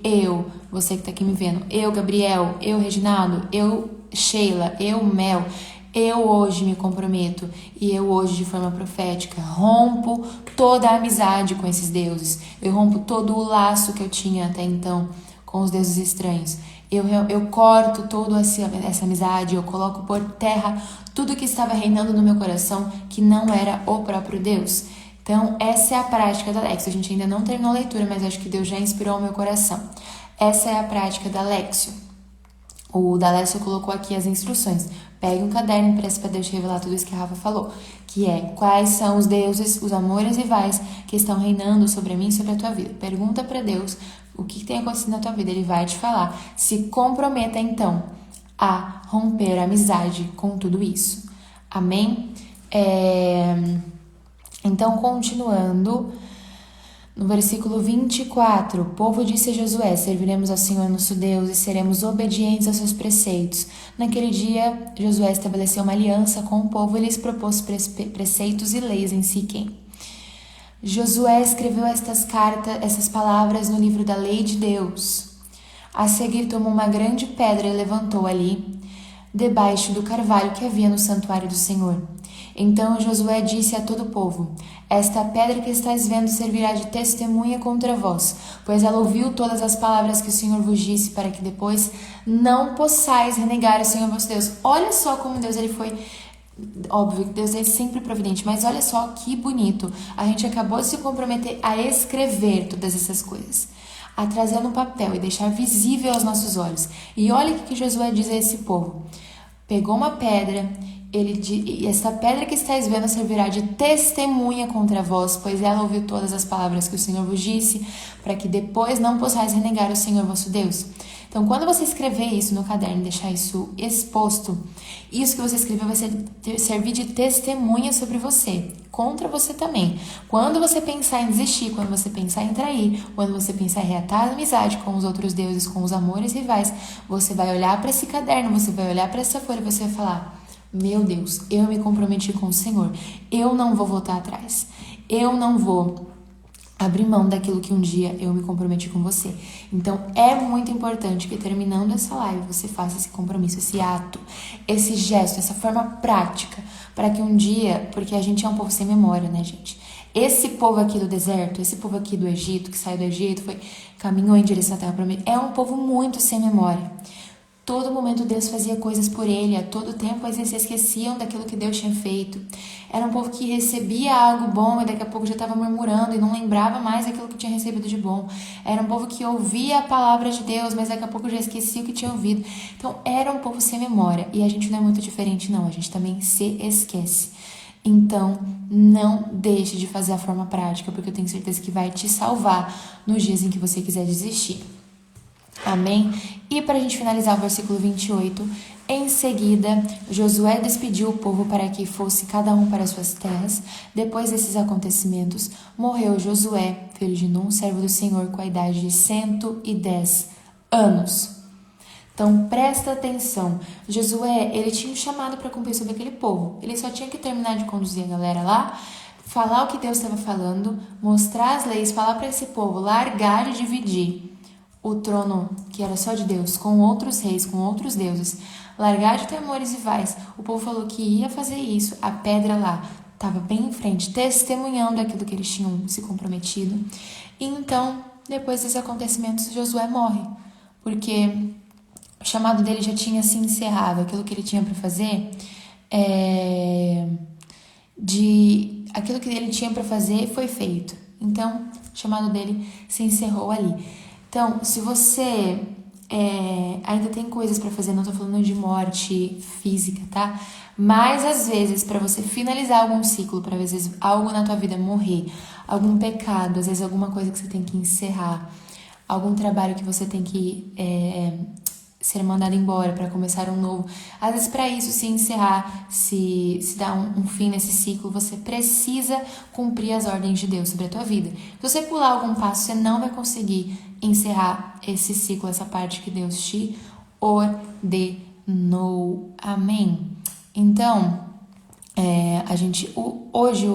você que está aqui me vendo, eu, Gabriel, eu, Reginaldo, eu, Sheila, eu, Mel, eu hoje me comprometo e eu hoje, de forma profética, rompo toda a amizade com esses deuses. Eu rompo todo o laço que eu tinha até então com os deuses estranhos. Eu corto toda essa amizade, eu coloco por terra tudo que estava reinando no meu coração que não era o próprio Deus. Então, essa é a prática da Lexio. A gente ainda não terminou a leitura, mas acho que Deus já inspirou o meu coração. Essa é a prática da Lexio. O D'Alessio colocou aqui as instruções. Pegue um caderno e peça para Deus te revelar tudo isso que a Rafa falou. Que é, quais são os deuses, os amores rivais que estão reinando sobre mim e sobre a tua vida. Pergunta para Deus o que tem acontecido na tua vida. Ele vai te falar. Se comprometa, então, a romper a amizade com tudo isso. Amém? Então, continuando... No versículo 24, o povo disse a Josué: serviremos ao Senhor nosso Deus e seremos obedientes aos seus preceitos. Naquele dia, Josué estabeleceu uma aliança com o povo e lhes propôs preceitos e leis em Siquém. Josué escreveu essas palavras no livro da lei de Deus. A seguir, tomou uma grande pedra e levantou ali, debaixo do carvalho que havia no santuário do Senhor. Então Josué disse a todo o povo: esta pedra que estáis vendo servirá de testemunha contra vós, pois ela ouviu todas as palavras que o Senhor vos disse, para que depois não possais renegar o Senhor vosso Deus. Olha só como Deus ele foi... Óbvio que Deus é sempre providente, mas olha só que bonito. A gente acabou de se comprometer a escrever todas essas coisas, a trazer no papel e deixar visível aos nossos olhos. E olha o que Josué diz a esse povo. Pegou uma pedra, e essa pedra que estáis vendo servirá de testemunha contra vós, pois ela ouviu todas as palavras que o Senhor vos disse, para que depois não possais renegar o Senhor vosso Deus. Então, quando você escrever isso no caderno e deixar isso exposto, isso que você escreveu vai servir de testemunha sobre você, contra você também. Quando você pensar em desistir, quando você pensar em trair, quando você pensar em reatar a amizade com os outros deuses, com os amores rivais, você vai olhar para esse caderno, você vai olhar para essa folha e você vai falar: meu Deus, eu me comprometi com o Senhor, eu não vou voltar atrás, eu não vou abrir mão daquilo que um dia eu me comprometi com você. Então, é muito importante que terminando essa live você faça esse compromisso, esse ato, esse gesto, essa forma prática, para que um dia, porque a gente é um povo sem memória, né, gente? Esse povo aqui do deserto, esse povo aqui do Egito, que saiu do Egito, caminhou em direção à terra prometida, é um povo muito sem memória. Todo momento Deus fazia coisas por ele, a todo tempo eles se esqueciam daquilo que Deus tinha feito. Era um povo que recebia algo bom e daqui a pouco já estava murmurando e não lembrava mais daquilo que tinha recebido de bom. Era um povo que ouvia a palavra de Deus, mas daqui a pouco já esquecia o que tinha ouvido. Então era um povo sem memória e a gente não é muito diferente não, a gente também se esquece. Então, não deixe de fazer a forma prática, porque eu tenho certeza que vai te salvar nos dias em que você quiser desistir. Amém? E para a gente finalizar o versículo 28, em seguida, Josué despediu o povo para que fosse cada um para suas terras. Depois desses acontecimentos, morreu Josué, filho de Nun, servo do Senhor, com a idade de 110 anos. Então, presta atenção. Josué, ele tinha um chamado para cumprir sobre aquele povo. Ele só tinha que terminar de conduzir a galera lá, falar o que Deus estava falando, mostrar as leis, falar para esse povo, largar e dividir o trono, que era só de Deus, com outros reis, com outros deuses, largar de ter amores rivais. O povo falou que ia fazer isso, a pedra lá estava bem em frente, testemunhando aquilo que eles tinham se comprometido. E então, depois desses acontecimentos, Josué morre, porque o chamado dele já tinha se encerrado, aquilo que ele tinha para fazer, aquilo que ele tinha para fazer foi feito. Então, o chamado dele se encerrou ali. Então, se você ainda tem coisas pra fazer, não tô falando de morte física, tá? Mas às vezes, pra você finalizar algum ciclo, pra às vezes algo na tua vida morrer, algum pecado, às vezes alguma coisa que você tem que encerrar, algum trabalho que você tem que ser mandado embora para começar um novo. Às vezes, para isso se encerrar, se dar um fim nesse ciclo, você precisa cumprir as ordens de Deus sobre a tua vida. Se você pular algum passo, você não vai conseguir encerrar esse ciclo, essa parte que Deus te ordenou. Amém? Então, hoje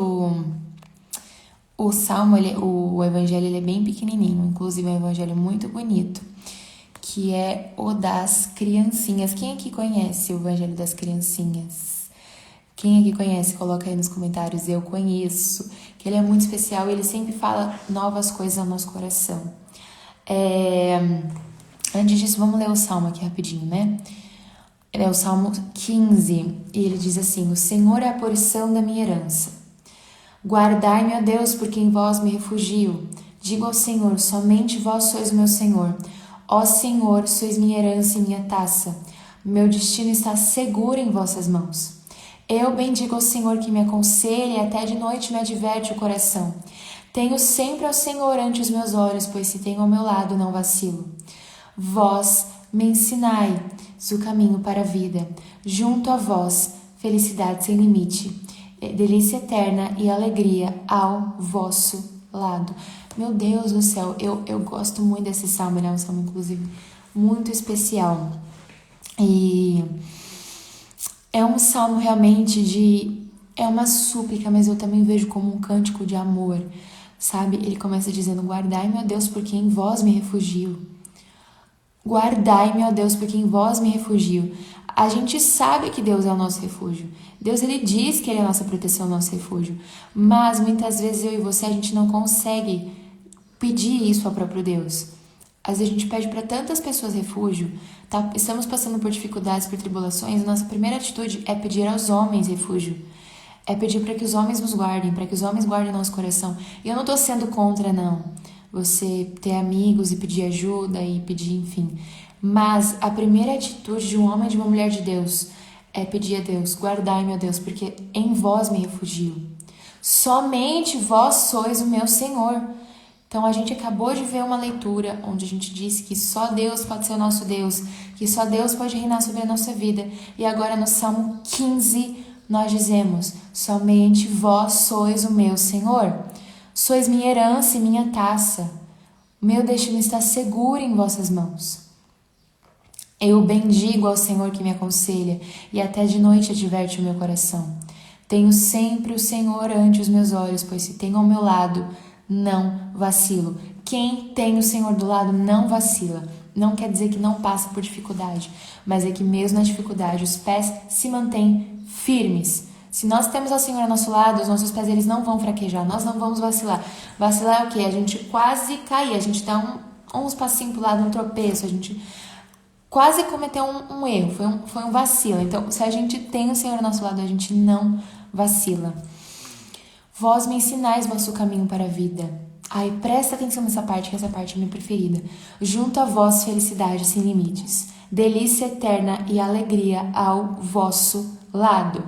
o Salmo, o Evangelho, ele é bem pequenininho, inclusive é um Evangelho muito bonito, que é o das criancinhas. Quem aqui conhece o Evangelho das Criancinhas? Quem aqui conhece, coloca aí nos comentários. Eu conheço, que ele é muito especial e ele sempre fala novas coisas ao nosso coração. Antes disso, vamos ler o Salmo aqui rapidinho, né? É o Salmo 15, e ele diz assim: o Senhor é a porção da minha herança. Guardai-me, ó Deus, porque em vós me refugio. Digo ao Senhor, somente vós sois o meu Senhor. Ó Senhor, sois minha herança e minha taça. Meu destino está seguro em vossas mãos. Eu bendigo ao Senhor que me aconselha e até de noite me adverte o coração. Tenho sempre ao Senhor ante os meus olhos, pois se tenho ao meu lado não vacilo. Vós me ensinai o caminho para a vida. Junto a vós, felicidade sem limite, delícia eterna e alegria ao vosso lado. Meu Deus do céu, eu gosto muito desse salmo, ele é um salmo, inclusive, muito especial. E é um salmo realmente é uma súplica, mas eu também vejo como um cântico de amor, sabe? Ele começa dizendo: guardai-me, ó Deus, porque em vós me refugio. Guardai-me, ó Deus, porque em vós me refugio. A gente sabe que Deus é o nosso refúgio. Deus, ele diz que ele é a nossa proteção, o nosso refúgio. Mas muitas vezes eu e você, a gente não consegue pedir isso ao próprio Deus. Às vezes a gente pede para tantas pessoas refúgio, tá? Estamos passando por dificuldades, por tribulações. Nossa primeira atitude é pedir aos homens refúgio. É pedir para que os homens nos guardem, para que os homens guardem nosso coração. E eu não tô sendo contra, não. Você ter amigos e pedir ajuda e pedir, enfim. Mas a primeira atitude de um homem e de uma mulher de Deus é pedir a Deus: guardai-me, ó Deus, porque em vós me refugio. Somente vós sois o meu Senhor. Então a gente acabou de ver uma leitura onde a gente disse que só Deus pode ser o nosso Deus, que só Deus pode reinar sobre a nossa vida. E agora no Salmo 15 nós dizemos: somente vós sois o meu Senhor. Sois minha herança e minha taça. O meu destino está seguro em vossas mãos. Eu bendigo ao Senhor que me aconselha e até de noite adverte o meu coração. Tenho sempre o Senhor ante os meus olhos, pois se tenho ao meu lado, não vacilo. Quem tem o Senhor do lado não vacila. Não quer dizer que não passa por dificuldade, mas é que mesmo na dificuldade os pés se mantêm firmes. Se nós temos ao Senhor ao nosso lado, os nossos pés eles não vão fraquejar, nós não vamos vacilar. Vacilar é o quê? A gente quase cair, a gente dá uns passinhos pro lado, um tropeço, a gente quase cometeu um erro, foi um vacilo. Então, se a gente tem o Senhor ao nosso lado, a gente não vacila. Vós me ensinais vosso caminho para a vida. Ai, presta atenção nessa parte, que essa parte é minha preferida. Junto a vós, felicidade sem limites, delícia eterna e alegria ao vosso lado.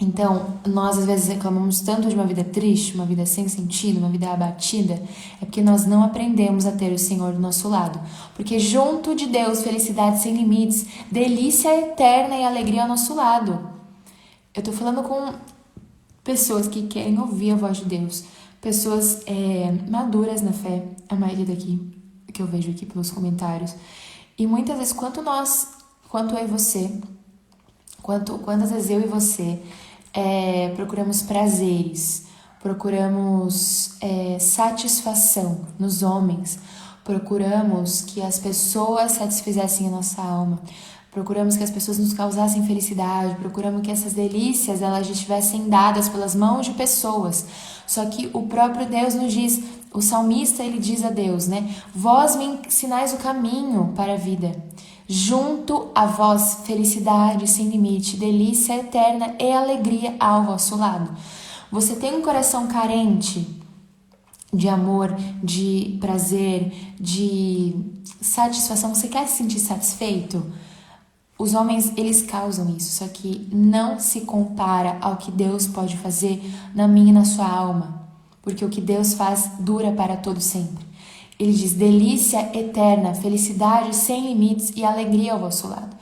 Então, nós às vezes reclamamos tanto de uma vida triste, uma vida sem sentido, uma vida abatida, é porque nós não aprendemos a ter o Senhor do nosso lado. Porque junto de Deus, felicidade sem limites, delícia eterna e alegria ao nosso lado. Eu tô falando com pessoas que querem ouvir a voz de Deus, pessoas maduras na fé, a maioria daqui, que eu vejo aqui pelos comentários. E muitas vezes, quanto eu e você, quantas vezes eu e você procuramos prazeres, procuramos satisfação nos homens, procuramos que as pessoas satisfizessem a nossa alma, procuramos que as pessoas nos causassem felicidade, procuramos que essas delícias elas estivessem dadas pelas mãos de pessoas. Só que o próprio Deus nos diz, o salmista ele diz a Deus, né? Vós me ensinais o caminho para a vida. Junto a vós, felicidade sem limite, delícia eterna e alegria ao vosso lado. Você tem um coração carente? de amor, de prazer, de satisfação. Você quer se sentir satisfeito? Os homens, eles causam isso, só que não se compara ao que Deus pode fazer na minha e na sua alma, porque o que Deus faz dura para todo sempre. Ele diz: delícia eterna, felicidade sem limites e alegria ao vosso lado.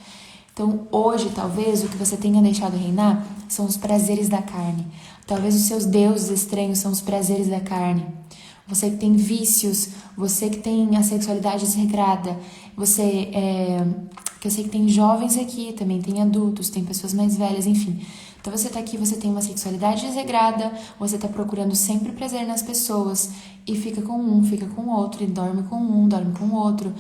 Então, hoje, talvez, o que você tenha deixado reinar são os prazeres da carne. Talvez os seus deuses estranhos são os prazeres da carne. Você que tem vícios, você que tem a sexualidade desregrada, que eu sei que tem jovens aqui, também tem adultos, tem pessoas mais velhas, enfim. Então você tá aqui, você tem uma sexualidade desregrada, você tá procurando sempre prazer nas pessoas e fica com um, fica com o outro, e dorme com um, dorme com o outro.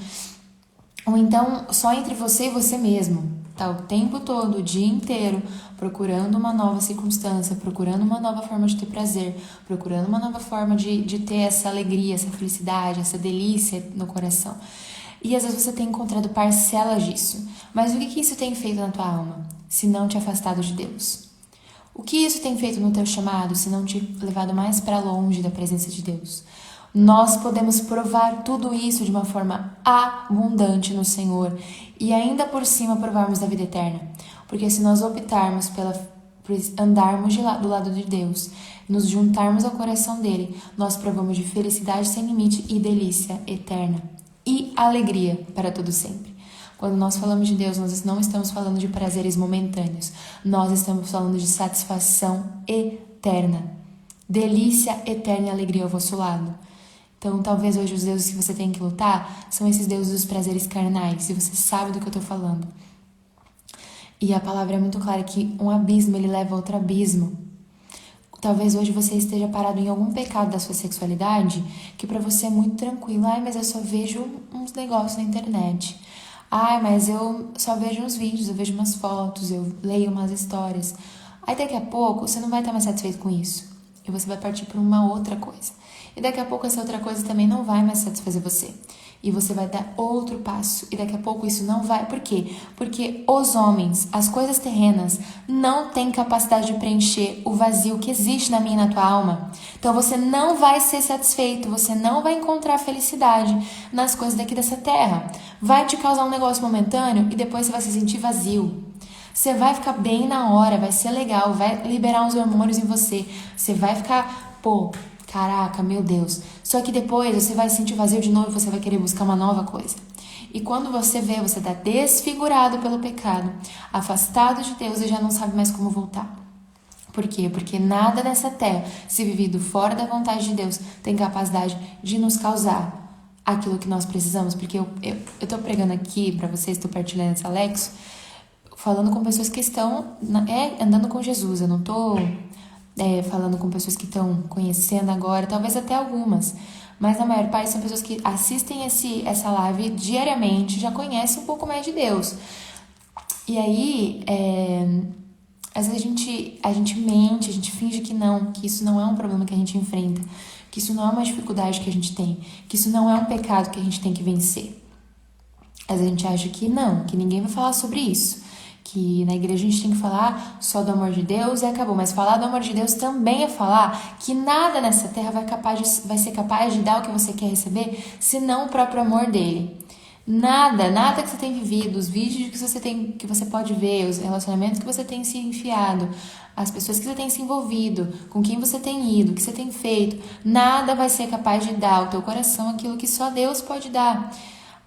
Ou então, só entre você e você mesmo, tá o tempo todo, o dia inteiro, procurando uma nova circunstância, procurando uma nova forma de ter prazer, procurando uma nova forma de ter essa alegria, essa felicidade, essa delícia no coração. E às vezes você tem encontrado parcelas disso. Mas o que isso tem feito na tua alma, se não te afastado de Deus? O que isso tem feito no teu chamado, se não te levado mais para longe da presença de Deus? Nós podemos provar tudo isso de uma forma abundante no Senhor e ainda por cima provarmos da vida eterna. Porque se nós optarmos por andarmos do lado de Deus, nos juntarmos ao coração dele, nós provamos de felicidade sem limite e delícia eterna e alegria para todo sempre. Quando nós falamos de Deus, nós não estamos falando de prazeres momentâneos, nós estamos falando de satisfação eterna, delícia eterna e alegria ao vosso lado. Então, talvez hoje os deuses que você tem que lutar são esses deuses dos prazeres carnais, e você sabe do que eu tô falando. E a palavra é muito clara que um abismo, ele leva a outro abismo. Talvez hoje você esteja parado em algum pecado da sua sexualidade, que pra você é muito tranquilo. Ai, mas eu só vejo uns negócios na internet. Ai, mas eu só vejo uns vídeos, eu vejo umas fotos, eu leio umas histórias. Aí daqui a pouco você não vai estar mais satisfeito com isso. E você vai partir para uma outra coisa. E daqui a pouco essa outra coisa também não vai mais satisfazer você. E você vai dar outro passo. E daqui a pouco isso não vai. Por quê? Porque os homens, as coisas terrenas, não têm capacidade de preencher o vazio que existe na minha e na tua alma. Então você não vai ser satisfeito. Você não vai encontrar felicidade nas coisas daqui dessa terra. Vai te causar um negócio momentâneo e depois você vai se sentir vazio. Você vai ficar bem na hora, vai ser legal, vai liberar uns hormônios em você. Você vai ficar, caraca, meu Deus. Só que depois você vai se sentir vazio de novo e você vai querer buscar uma nova coisa. E quando você vê, você tá desfigurado pelo pecado, afastado de Deus e já não sabe mais como voltar. Por quê? Porque nada nessa terra, se vivido fora da vontade de Deus, tem capacidade de nos causar aquilo que nós precisamos. Porque eu tô pregando aqui pra vocês, tô partilhando esse Alexo, falando com pessoas que estão andando com Jesus. Eu não tô falando com pessoas que estão conhecendo agora, talvez até algumas, mas na maior parte são pessoas que assistem essa live diariamente, já conhecem um pouco mais de Deus. E aí, às vezes a gente mente, a gente finge que isso não é um problema que a gente enfrenta, que isso não é uma dificuldade que a gente tem, que isso não é um pecado que a gente tem que vencer. Às vezes a gente acha que não, que ninguém vai falar sobre isso, que na igreja a gente tem que falar só do amor de Deus e acabou. Mas falar do amor de Deus também é falar que nada nessa terra vai ser capaz de dar o que você quer receber, senão o próprio amor dele. Nada que você tem vivido, os vídeos que você pode ver, os relacionamentos que você tem se enfiado, as pessoas que você tem se envolvido, com quem você tem ido, o que você tem feito, nada vai ser capaz de dar ao teu coração aquilo que só Deus pode dar.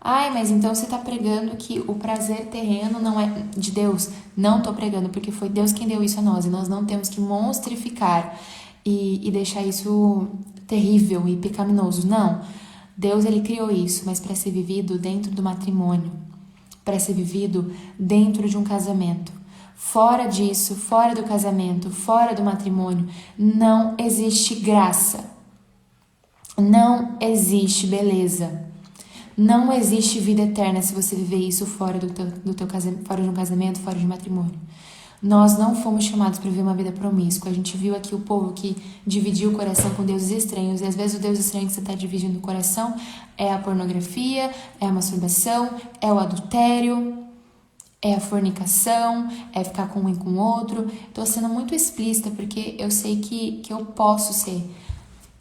Ai, mas então você está pregando que o prazer terreno não é de Deus? Não estou pregando, porque foi Deus quem deu isso a nós. E nós não temos que monstrificar e deixar isso terrível e pecaminoso. Não. Deus, ele criou isso, mas para ser vivido dentro do matrimônio. Para ser vivido dentro de um casamento. Fora disso, fora do casamento, fora do matrimônio, não existe graça. Não existe beleza. Não existe vida eterna se você viver isso fora do teu casamento, fora de um casamento, fora de um matrimônio. Nós não fomos chamados para viver uma vida promíscua. A gente viu aqui o povo que dividiu o coração com deuses estranhos. E às vezes o deus estranho que você está dividindo o coração é a pornografia, é a masturbação, é o adultério, é a fornicação, é ficar com um e com o outro. Estou sendo muito explícita porque eu sei que eu posso ser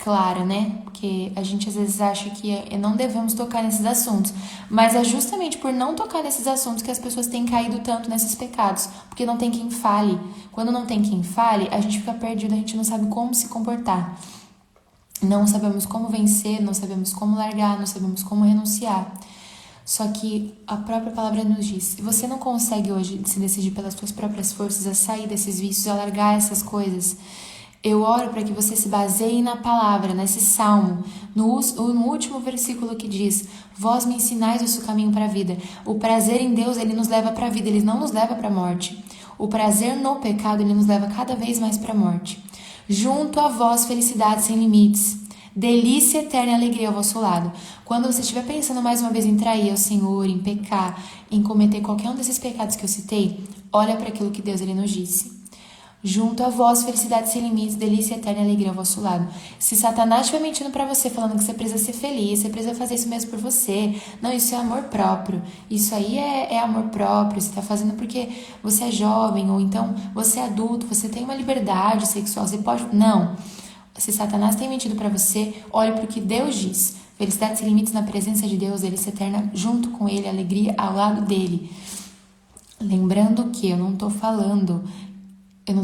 clara, né? Porque a gente às vezes acha que não devemos tocar nesses assuntos, mas é justamente por não tocar nesses assuntos que as pessoas têm caído tanto nesses pecados, porque não tem quem fale. Quando não tem quem fale, a gente fica perdido, a gente não sabe como se comportar. Não sabemos como vencer, não sabemos como largar, não sabemos como renunciar. Só que a própria palavra nos diz, se você não consegue hoje se decidir pelas suas próprias forças a sair desses vícios, a largar essas coisas, eu oro para que você se baseie na palavra, nesse salmo, no último versículo que diz: vós me ensinais o seu caminho para a vida. O prazer em Deus, ele nos leva para a vida, ele não nos leva para a morte. O prazer no pecado, ele nos leva cada vez mais para a morte. Junto a vós, felicidade sem limites, delícia eterna e alegria ao vosso lado. Quando você estiver pensando mais uma vez em trair ao Senhor, em pecar, em cometer qualquer um desses pecados que eu citei, olha para aquilo que Deus ele nos disse. Junto a vós, felicidade sem limites, delícia eterna e alegria ao vosso lado. Se Satanás estiver mentindo pra você, falando que você precisa ser feliz, você precisa fazer isso mesmo por você, não, isso é amor próprio, isso aí é amor próprio, você tá fazendo porque você é jovem, ou então você é adulto, você tem uma liberdade sexual, você pode... Não. Se Satanás tem mentido pra você, olhe pro que Deus diz. Felicidade sem limites na presença de Deus, delícia eterna junto com Ele, alegria ao lado dele. Lembrando que eu não tô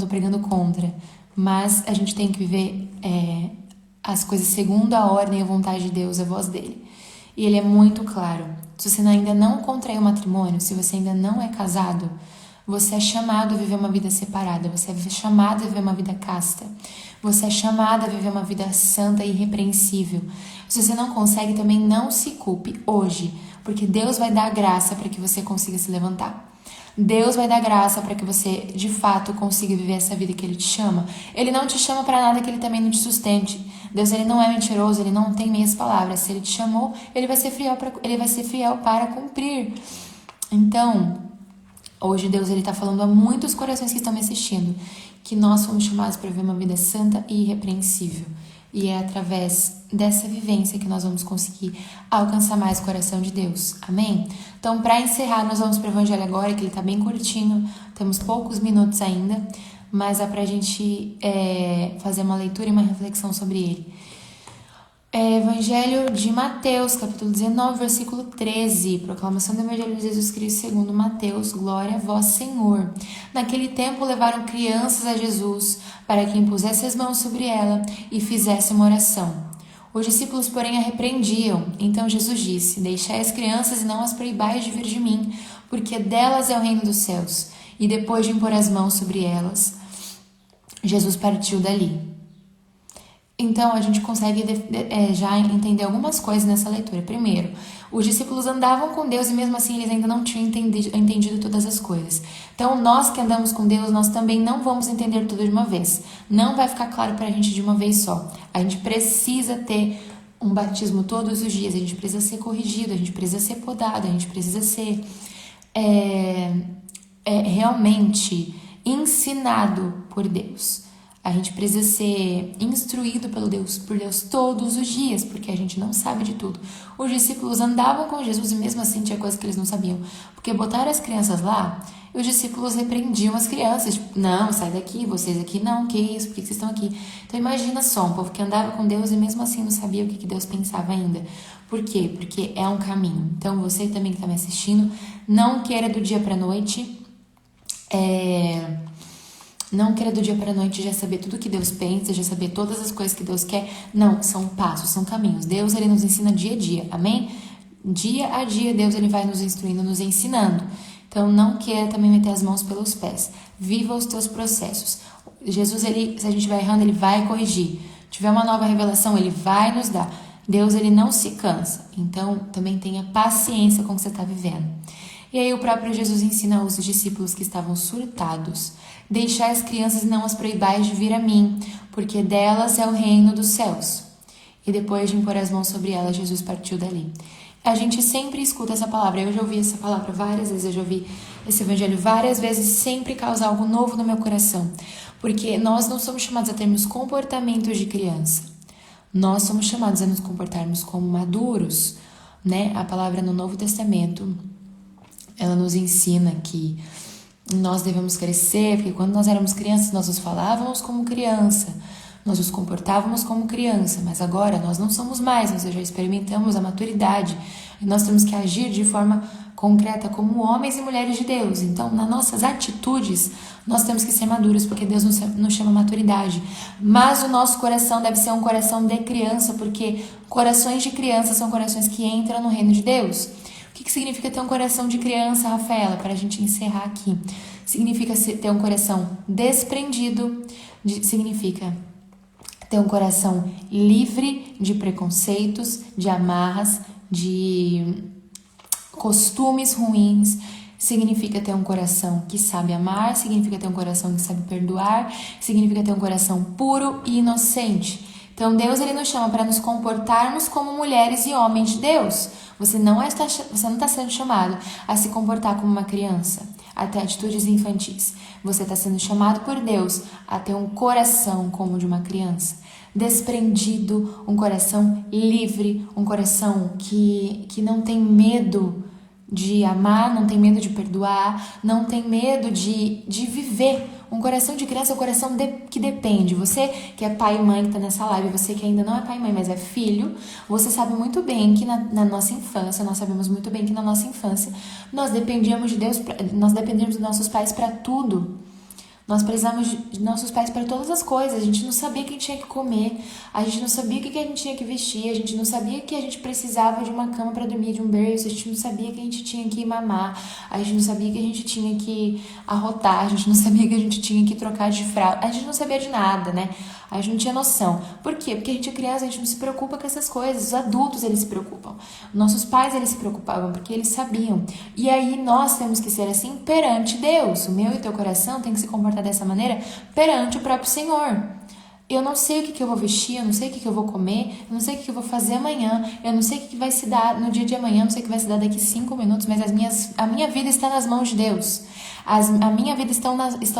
pregando contra, mas a gente tem que viver as coisas segundo a ordem e a vontade de Deus, a voz dele. E ele é muito claro. Se você ainda não contraiu matrimônio, se você ainda não é casado, você é chamado a viver uma vida separada, você é chamado a viver uma vida casta, você é chamado a viver uma vida santa e irrepreensível. Se você não consegue, também não se culpe hoje, porque Deus vai dar graça para que você consiga se levantar. Deus vai dar graça para que você, de fato, consiga viver essa vida que Ele te chama. Ele não te chama para nada que Ele também não te sustente. Deus, Ele não é mentiroso, Ele não tem meias palavras. Se Ele te chamou, Ele vai ser fiel para cumprir. Então, hoje Deus está falando a muitos corações que estão me assistindo que nós fomos chamados para viver uma vida santa e irrepreensível. E é através dessa vivência que nós vamos conseguir alcançar mais o coração de Deus. Amém? Então, para encerrar, nós vamos para o Evangelho agora, que ele está bem curtinho. Temos poucos minutos ainda, mas dá para a gente fazer uma leitura e uma reflexão sobre ele. Evangelho de Mateus, capítulo 19, versículo 13. Proclamação do Evangelho de Jesus Cristo segundo Mateus. Glória a vós, Senhor. Naquele tempo levaram crianças a Jesus para que impusesse as mãos sobre ela e fizesse uma oração. Os discípulos, porém, a repreendiam. Então Jesus disse: deixai as crianças e não as proibais de vir de mim, porque delas é o reino dos céus. E depois de impor as mãos sobre elas, Jesus partiu dali. Então, a gente consegue já entender algumas coisas nessa leitura. Primeiro, os discípulos andavam com Deus e mesmo assim eles ainda não tinham entendido todas as coisas. Então, nós que andamos com Deus, nós também não vamos entender tudo de uma vez. Não vai ficar claro pra gente de uma vez só. A gente precisa ter um batismo todos os dias, a gente precisa ser corrigido, a gente precisa ser podado, a gente precisa ser realmente ensinado por Deus. A gente precisa ser instruído por Deus todos os dias, porque a gente não sabe de tudo. Os discípulos andavam com Jesus e mesmo assim tinha coisas que eles não sabiam. Porque botaram as crianças lá e os discípulos repreendiam as crianças. Tipo, não, sai daqui, vocês aqui não, que isso, por que vocês estão aqui? Então imagina só, um povo que andava com Deus e mesmo assim não sabia o que Deus pensava ainda. Por quê? Porque é um caminho. Então você também que está me assistindo, não queira do dia para noite... Não queira do dia para a noite já saber tudo que Deus pensa, já saber todas as coisas que Deus quer. Não, são passos, são caminhos. Deus, ele nos ensina dia a dia, amém? Dia a dia, Deus, ele vai nos instruindo, nos ensinando. Então, não queira também meter as mãos pelos pés. Viva os teus processos. Jesus, ele, se a gente vai errando, ele vai corrigir. Tiver uma nova revelação, ele vai nos dar. Deus, ele não se cansa. Então, também tenha paciência com o que você está vivendo. E aí o próprio Jesus ensina aos discípulos que estavam surtados: deixai as crianças e não as proibais de vir a mim, porque delas é o reino dos céus. E depois de impor as mãos sobre elas, Jesus partiu dali. A gente sempre escuta essa palavra. Eu já ouvi essa palavra várias vezes, eu já ouvi esse evangelho várias vezes, sempre causa algo novo no meu coração. Porque nós não somos chamados a termos comportamentos de criança. Nós somos chamados a nos comportarmos como maduros, né? A palavra no Novo Testamento, ela nos ensina que nós devemos crescer, porque quando nós éramos crianças, nós nos falávamos como criança, Nós nos comportávamos como criança, mas agora nós não somos mais, nós já experimentamos a maturidade. E nós temos que agir de forma concreta como homens e mulheres de Deus. Então, nas nossas atitudes, nós temos que ser maduros, porque Deus nos chama maturidade. Mas o nosso coração deve ser um coração de criança, porque corações de criança são corações que entram no reino de Deus. O que significa ter um coração de criança, Rafaela? Para a gente encerrar aqui. Significa ter um coração desprendido, significa ter um coração livre de preconceitos, de amarras, de costumes ruins. Significa ter um coração que sabe amar, significa ter um coração que sabe perdoar, significa ter um coração puro e inocente. Então Deus ele nos chama para nos comportarmos como mulheres e homens de Deus. Você não está sendo chamado a se comportar como uma criança, a ter atitudes infantis. Você está sendo chamado por Deus a ter um coração como o de uma criança, desprendido, um coração livre, um coração que não tem medo de amar, não tem medo de perdoar, não tem medo de viver. Um coração de criança é um coração que depende. Você que é pai e mãe que está nessa live, você que ainda não é pai e mãe, mas é filho, você sabe muito bem que na nossa infância, nós sabemos muito bem que na nossa infância, nós dependíamos de Deus, nós dependíamos dos nossos pais para tudo. Nós precisávamos de nossos pais para todas as coisas. A gente não sabia o que tinha que comer, a gente não sabia o que a gente tinha que vestir, a gente não sabia que a gente precisava de uma cama para dormir, de um berço, a gente não sabia que a gente tinha que mamar, a gente não sabia que a gente tinha que arrotar, a gente não sabia que a gente tinha que trocar de fralda, a gente não sabia de nada, né? A gente não tinha noção. Por quê? Porque a gente é criança, a gente não se preocupa com essas coisas. Os adultos, eles se preocupam. Nossos pais, eles se preocupavam porque eles sabiam. E aí nós temos que ser assim perante Deus. O meu e o teu coração tem que se comportar dessa maneira perante o próprio Senhor. Eu não sei o que eu vou vestir, eu não sei o que eu vou comer, eu não sei o que eu vou fazer amanhã, eu não sei o que vai se dar no dia de amanhã, eu não sei o que vai se dar daqui 5 minutos, mas a minha vida está nas mãos de Deus. A minha vida estão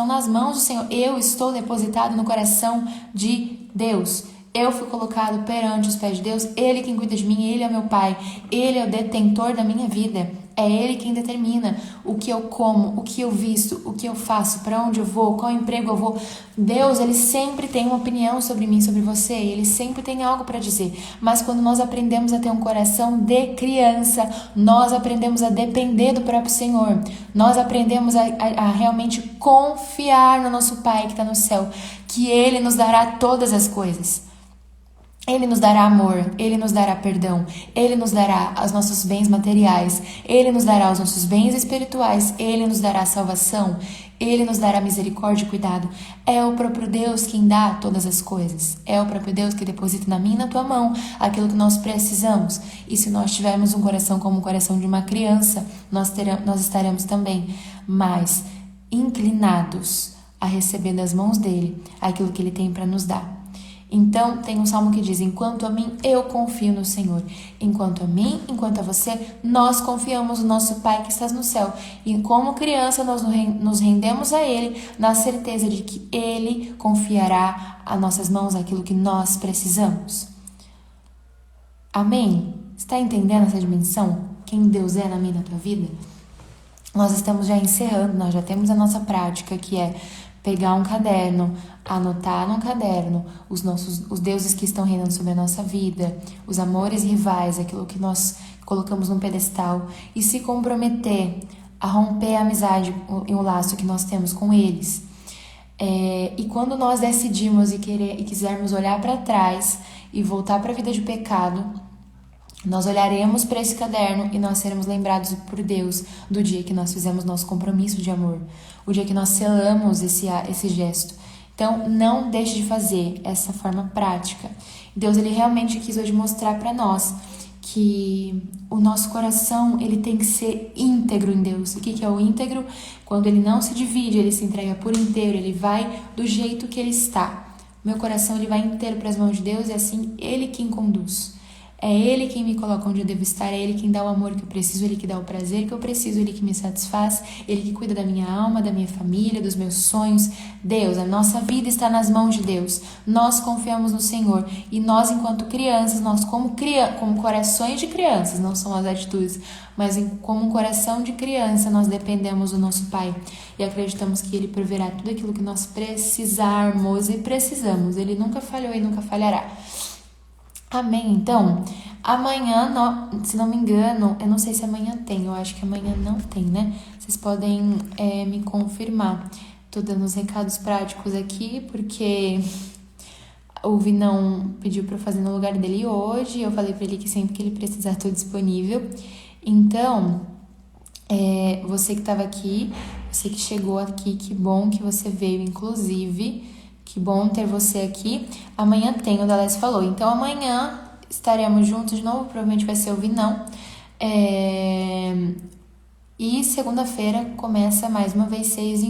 nas mãos do Senhor. Eu estou depositado no coração de Deus. Eu fui colocado perante os pés de Deus. Ele quem cuida de mim, Ele é meu Pai. Ele é o detentor da minha vida. É Ele quem determina o que eu como, o que eu visto, o que eu faço, para onde eu vou, qual emprego eu vou. Deus, Ele sempre tem uma opinião sobre mim, sobre você. Ele sempre tem algo para dizer. Mas quando nós aprendemos a ter um coração de criança, nós aprendemos a depender do próprio Senhor. Nós aprendemos a realmente confiar no nosso Pai que está no céu, que Ele nos dará todas as coisas. Ele nos dará amor, Ele nos dará perdão, Ele nos dará os nossos bens materiais, Ele nos dará os nossos bens espirituais, Ele nos dará salvação, Ele nos dará misericórdia e cuidado. É o próprio Deus quem dá todas as coisas. É o próprio Deus que deposita na minha e na tua mão aquilo que nós precisamos. E se nós tivermos um coração como o coração de uma criança, nós estaremos também mais inclinados a receber das mãos dEle aquilo que Ele tem para nos dar. Então, tem um salmo que diz: enquanto a mim, eu confio no Senhor. Enquanto a mim, enquanto a você, nós confiamos no nosso Pai que está no céu. E como criança, nós nos rendemos a Ele na certeza de que Ele confiará a nossas mãos aquilo que nós precisamos. Amém? Está entendendo essa dimensão? Quem Deus é na minha e na tua vida? Nós estamos já encerrando, nós já temos a nossa prática, que é pegar um caderno, anotar no caderno os deuses que estão reinando sobre a nossa vida, os amores rivais, aquilo que nós colocamos num pedestal, e se comprometer a romper a amizade e o laço que nós temos com eles. E quando nós decidimos e quisermos olhar para trás e voltar para a vida de pecado, nós olharemos para esse caderno e nós seremos lembrados por Deus do dia que nós fizemos nosso compromisso de amor, o dia que nós selamos esse gesto. Então, não deixe de fazer essa forma prática. Deus, Ele realmente quis hoje mostrar para nós que o nosso coração, ele tem que ser íntegro em Deus. O que é o íntegro? Quando ele não se divide, ele se entrega por inteiro, ele vai do jeito que ele está. Meu coração, ele vai inteiro para as mãos de Deus e assim, Ele quem conduz. É Ele quem me coloca onde eu devo estar, é Ele quem dá o amor que eu preciso, Ele que dá o prazer que eu preciso, Ele que me satisfaz, Ele que cuida da minha alma, da minha família, dos meus sonhos. Deus, a nossa vida está nas mãos de Deus. Nós confiamos no Senhor e nós, enquanto crianças, nós como corações de crianças, não são as atitudes, mas como um coração de criança, nós dependemos do nosso Pai e acreditamos que Ele proverá tudo aquilo que nós precisarmos e precisamos. Ele nunca falhou e nunca falhará. Amém? Então, amanhã, se não me engano, eu não sei se amanhã tem, eu acho que amanhã não tem, né? Vocês podem me confirmar. Tô dando os recados práticos aqui, porque o Vinão pediu pra eu fazer no lugar dele hoje, eu falei pra ele que sempre que ele precisar tô disponível. Então, você que tava aqui, você que chegou aqui, que bom que você veio, inclusive. Que bom ter você aqui. Amanhã tem, o Dalés falou. Então amanhã estaremos juntos de novo. Provavelmente vai ser o Vinão. E segunda-feira começa mais uma vez 6 e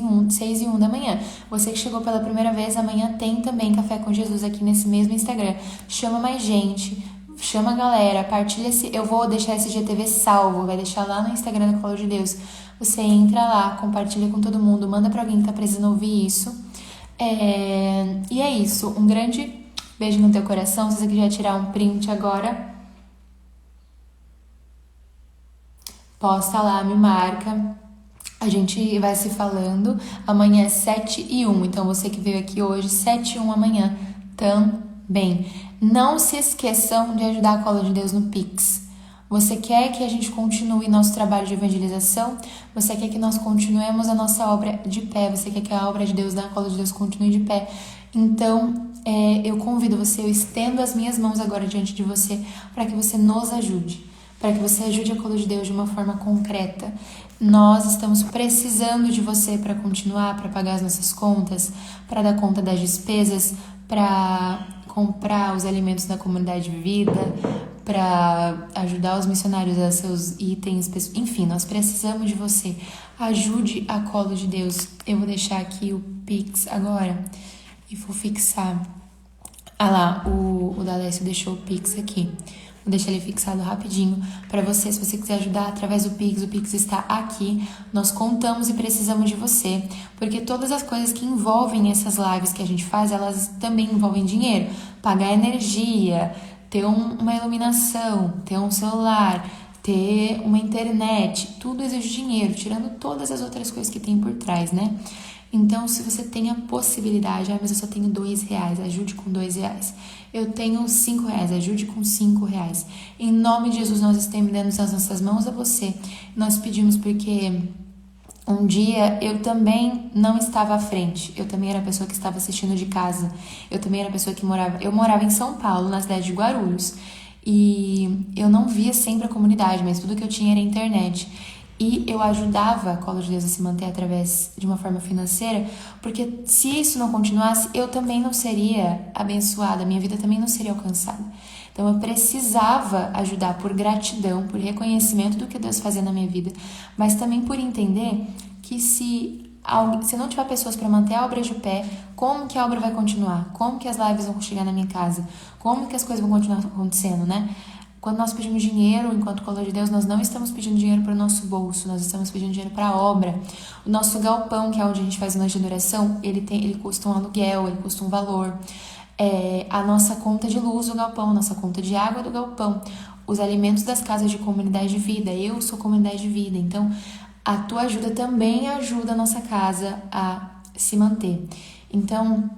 1 da manhã. Você que chegou pela primeira vez, amanhã tem também Café com Jesus aqui nesse mesmo Instagram. Chama mais gente. Chama a galera. Partilha eu vou deixar esse GTV salvo. Vai deixar lá no Instagram do Colo de Deus. Você entra lá, compartilha com todo mundo. Manda pra alguém que tá precisando ouvir isso. E é isso, um grande beijo no teu coração. Se você quiser tirar um print agora, posta lá, me marca. A gente vai se falando. Amanhã é 7 e 1, então você que veio aqui hoje, 7 e 1 amanhã também. Não se esqueçam de ajudar a Cola de Deus no Pix. Você quer que a gente continue nosso trabalho de evangelização? Você quer que nós continuemos a nossa obra de pé? Você quer que a obra de Deus, da Cola de Deus, continue de pé? Então, eu convido você, eu estendo as minhas mãos agora diante de você para que você nos ajude, para que você ajude a Cola de Deus de uma forma concreta. Nós estamos precisando de você para continuar, para pagar as nossas contas, para dar conta das despesas, para comprar os alimentos da comunidade de vida, para ajudar os missionários a seus itens, enfim, nós precisamos de você. Ajude a Colo de Deus. Eu vou deixar aqui o Pix agora e vou fixar. Ah lá, o D'Alessio deixou o Pix aqui. Vou deixar ele fixado rapidinho para você, se você quiser ajudar através do Pix. O Pix está aqui. Nós contamos e precisamos de você, porque todas as coisas que envolvem essas lives que a gente faz, elas também envolvem dinheiro. Pagar energia, ter uma iluminação, ter um celular, ter uma internet, tudo exige dinheiro, tirando todas as outras coisas que tem por trás, né? Então, se você tem a possibilidade, mas eu só tenho R$2, ajude com R$2. Eu tenho R$5, ajude com R$5. Em nome de Jesus, nós estendemos as nossas mãos a você. Nós pedimos porque um dia eu também não estava à frente. Eu também era a pessoa que estava assistindo de casa. Eu também era a pessoa que morava... Eu morava em São Paulo, na cidade de Guarulhos. E eu não via sempre a comunidade, mas tudo que eu tinha era a internet. E eu ajudava a Colo de Deus a se manter através de uma forma financeira, porque se isso não continuasse, eu também não seria abençoada, minha vida também não seria alcançada. Então eu precisava ajudar por gratidão, por reconhecimento do que Deus fazia na minha vida, mas também por entender que se não tiver pessoas para manter a obra de pé, como que a obra vai continuar? Como que as lives vão chegar na minha casa? Como que as coisas vão continuar acontecendo, né? Quando nós pedimos dinheiro, enquanto Colo de Deus, nós não estamos pedindo dinheiro para o nosso bolso, nós estamos pedindo dinheiro para a obra. O nosso galpão, que é onde a gente faz a noite de adoração, ele custa um aluguel, ele custa um valor. A nossa conta de luz do galpão, a nossa conta de água do galpão, os alimentos das casas de comunidade de vida. Eu sou comunidade de vida, então a tua ajuda também ajuda a nossa casa a se manter. Então,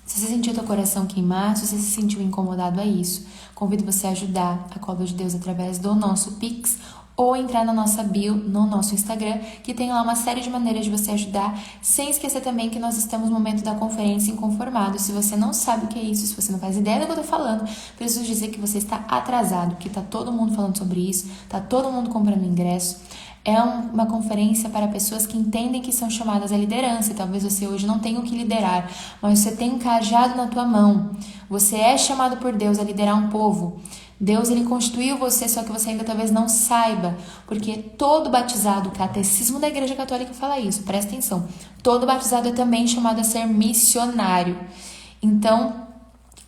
se você sentiu teu coração queimar, se você se sentiu incomodado a isso, convido você a ajudar a Colo de Deus através do nosso Pix ou entrar na nossa bio, no nosso Instagram, que tem lá uma série de maneiras de você ajudar, sem esquecer também que nós estamos no momento da conferência Inconformados. Se você não sabe o que é isso, se você não faz ideia do que eu tô falando, preciso dizer que você está atrasado, porque tá todo mundo falando sobre isso, tá todo mundo comprando ingresso. É uma conferência para pessoas que entendem que são chamadas à liderança. E talvez você hoje não tenha o que liderar, mas você tem um cajado na tua mão. Você é chamado por Deus a liderar um povo. Deus, ele constituiu você, só que você ainda talvez não saiba. Porque todo batizado, o catecismo da Igreja Católica fala isso, presta atenção. Todo batizado é também chamado a ser missionário. Então,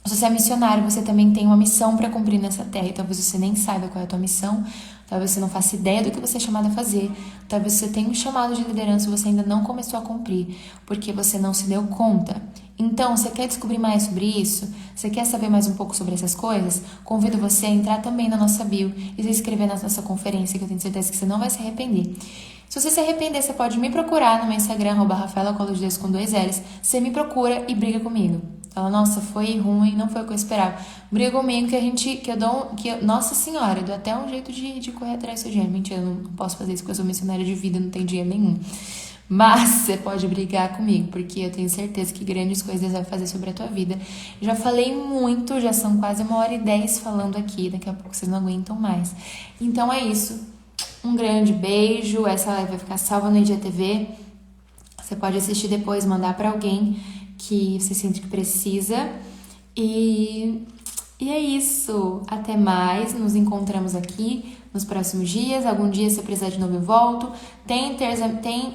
Se você é missionário, você também tem uma missão para cumprir nessa terra. E talvez você nem saiba qual é a tua missão. Talvez você não faça ideia do que você é chamado a fazer. Talvez você tenha um chamado de liderança e você ainda não começou a cumprir, porque você não se deu conta. Então, você quer descobrir mais sobre isso? Você quer saber mais um pouco sobre essas coisas? Convido você a entrar também na nossa bio e se inscrever na nossa conferência, que eu tenho certeza que você não vai se arrepender. Se você se arrepender, você pode me procurar no meu Instagram, @rafaela_colo_de_deus com 2 L's. Você me procura e briga comigo. Fala, nossa, foi ruim, não foi o que eu esperava. Briga comigo nossa senhora, eu dou até um jeito de correr atrás do seu dinheiro. Mentira, eu não posso fazer isso porque eu sou missionária de vida, não tenho dinheiro nenhum. Mas você pode brigar comigo, porque eu tenho certeza que grandes coisas Deus vai fazer sobre a tua vida. Já falei muito, já são quase 1h10 falando aqui, daqui a pouco vocês não aguentam mais. Então é isso. Um grande beijo, essa live vai ficar salva no IGTV. Você pode assistir depois, mandar para alguém que você sente que precisa. E é isso. Até mais. Nos encontramos aqui nos próximos dias. Algum dia, se eu precisar de novo, eu volto. Tem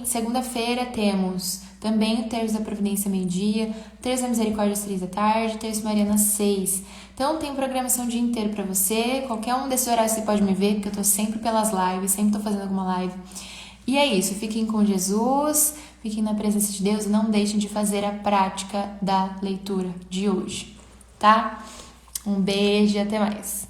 segunda-feira, temos também o Terço da Providência, meio-dia. Terço da Misericórdia, às 3 da tarde. Terço Mariana, às 6. Então, tem programação o dia inteiro pra você. Qualquer um desses horários você pode me ver, porque eu tô sempre pelas lives, sempre tô fazendo alguma live. E é isso. Fiquem com Jesus. Fiquem na presença de Deus e não deixem de fazer a prática da leitura de hoje, tá? Um beijo e até mais.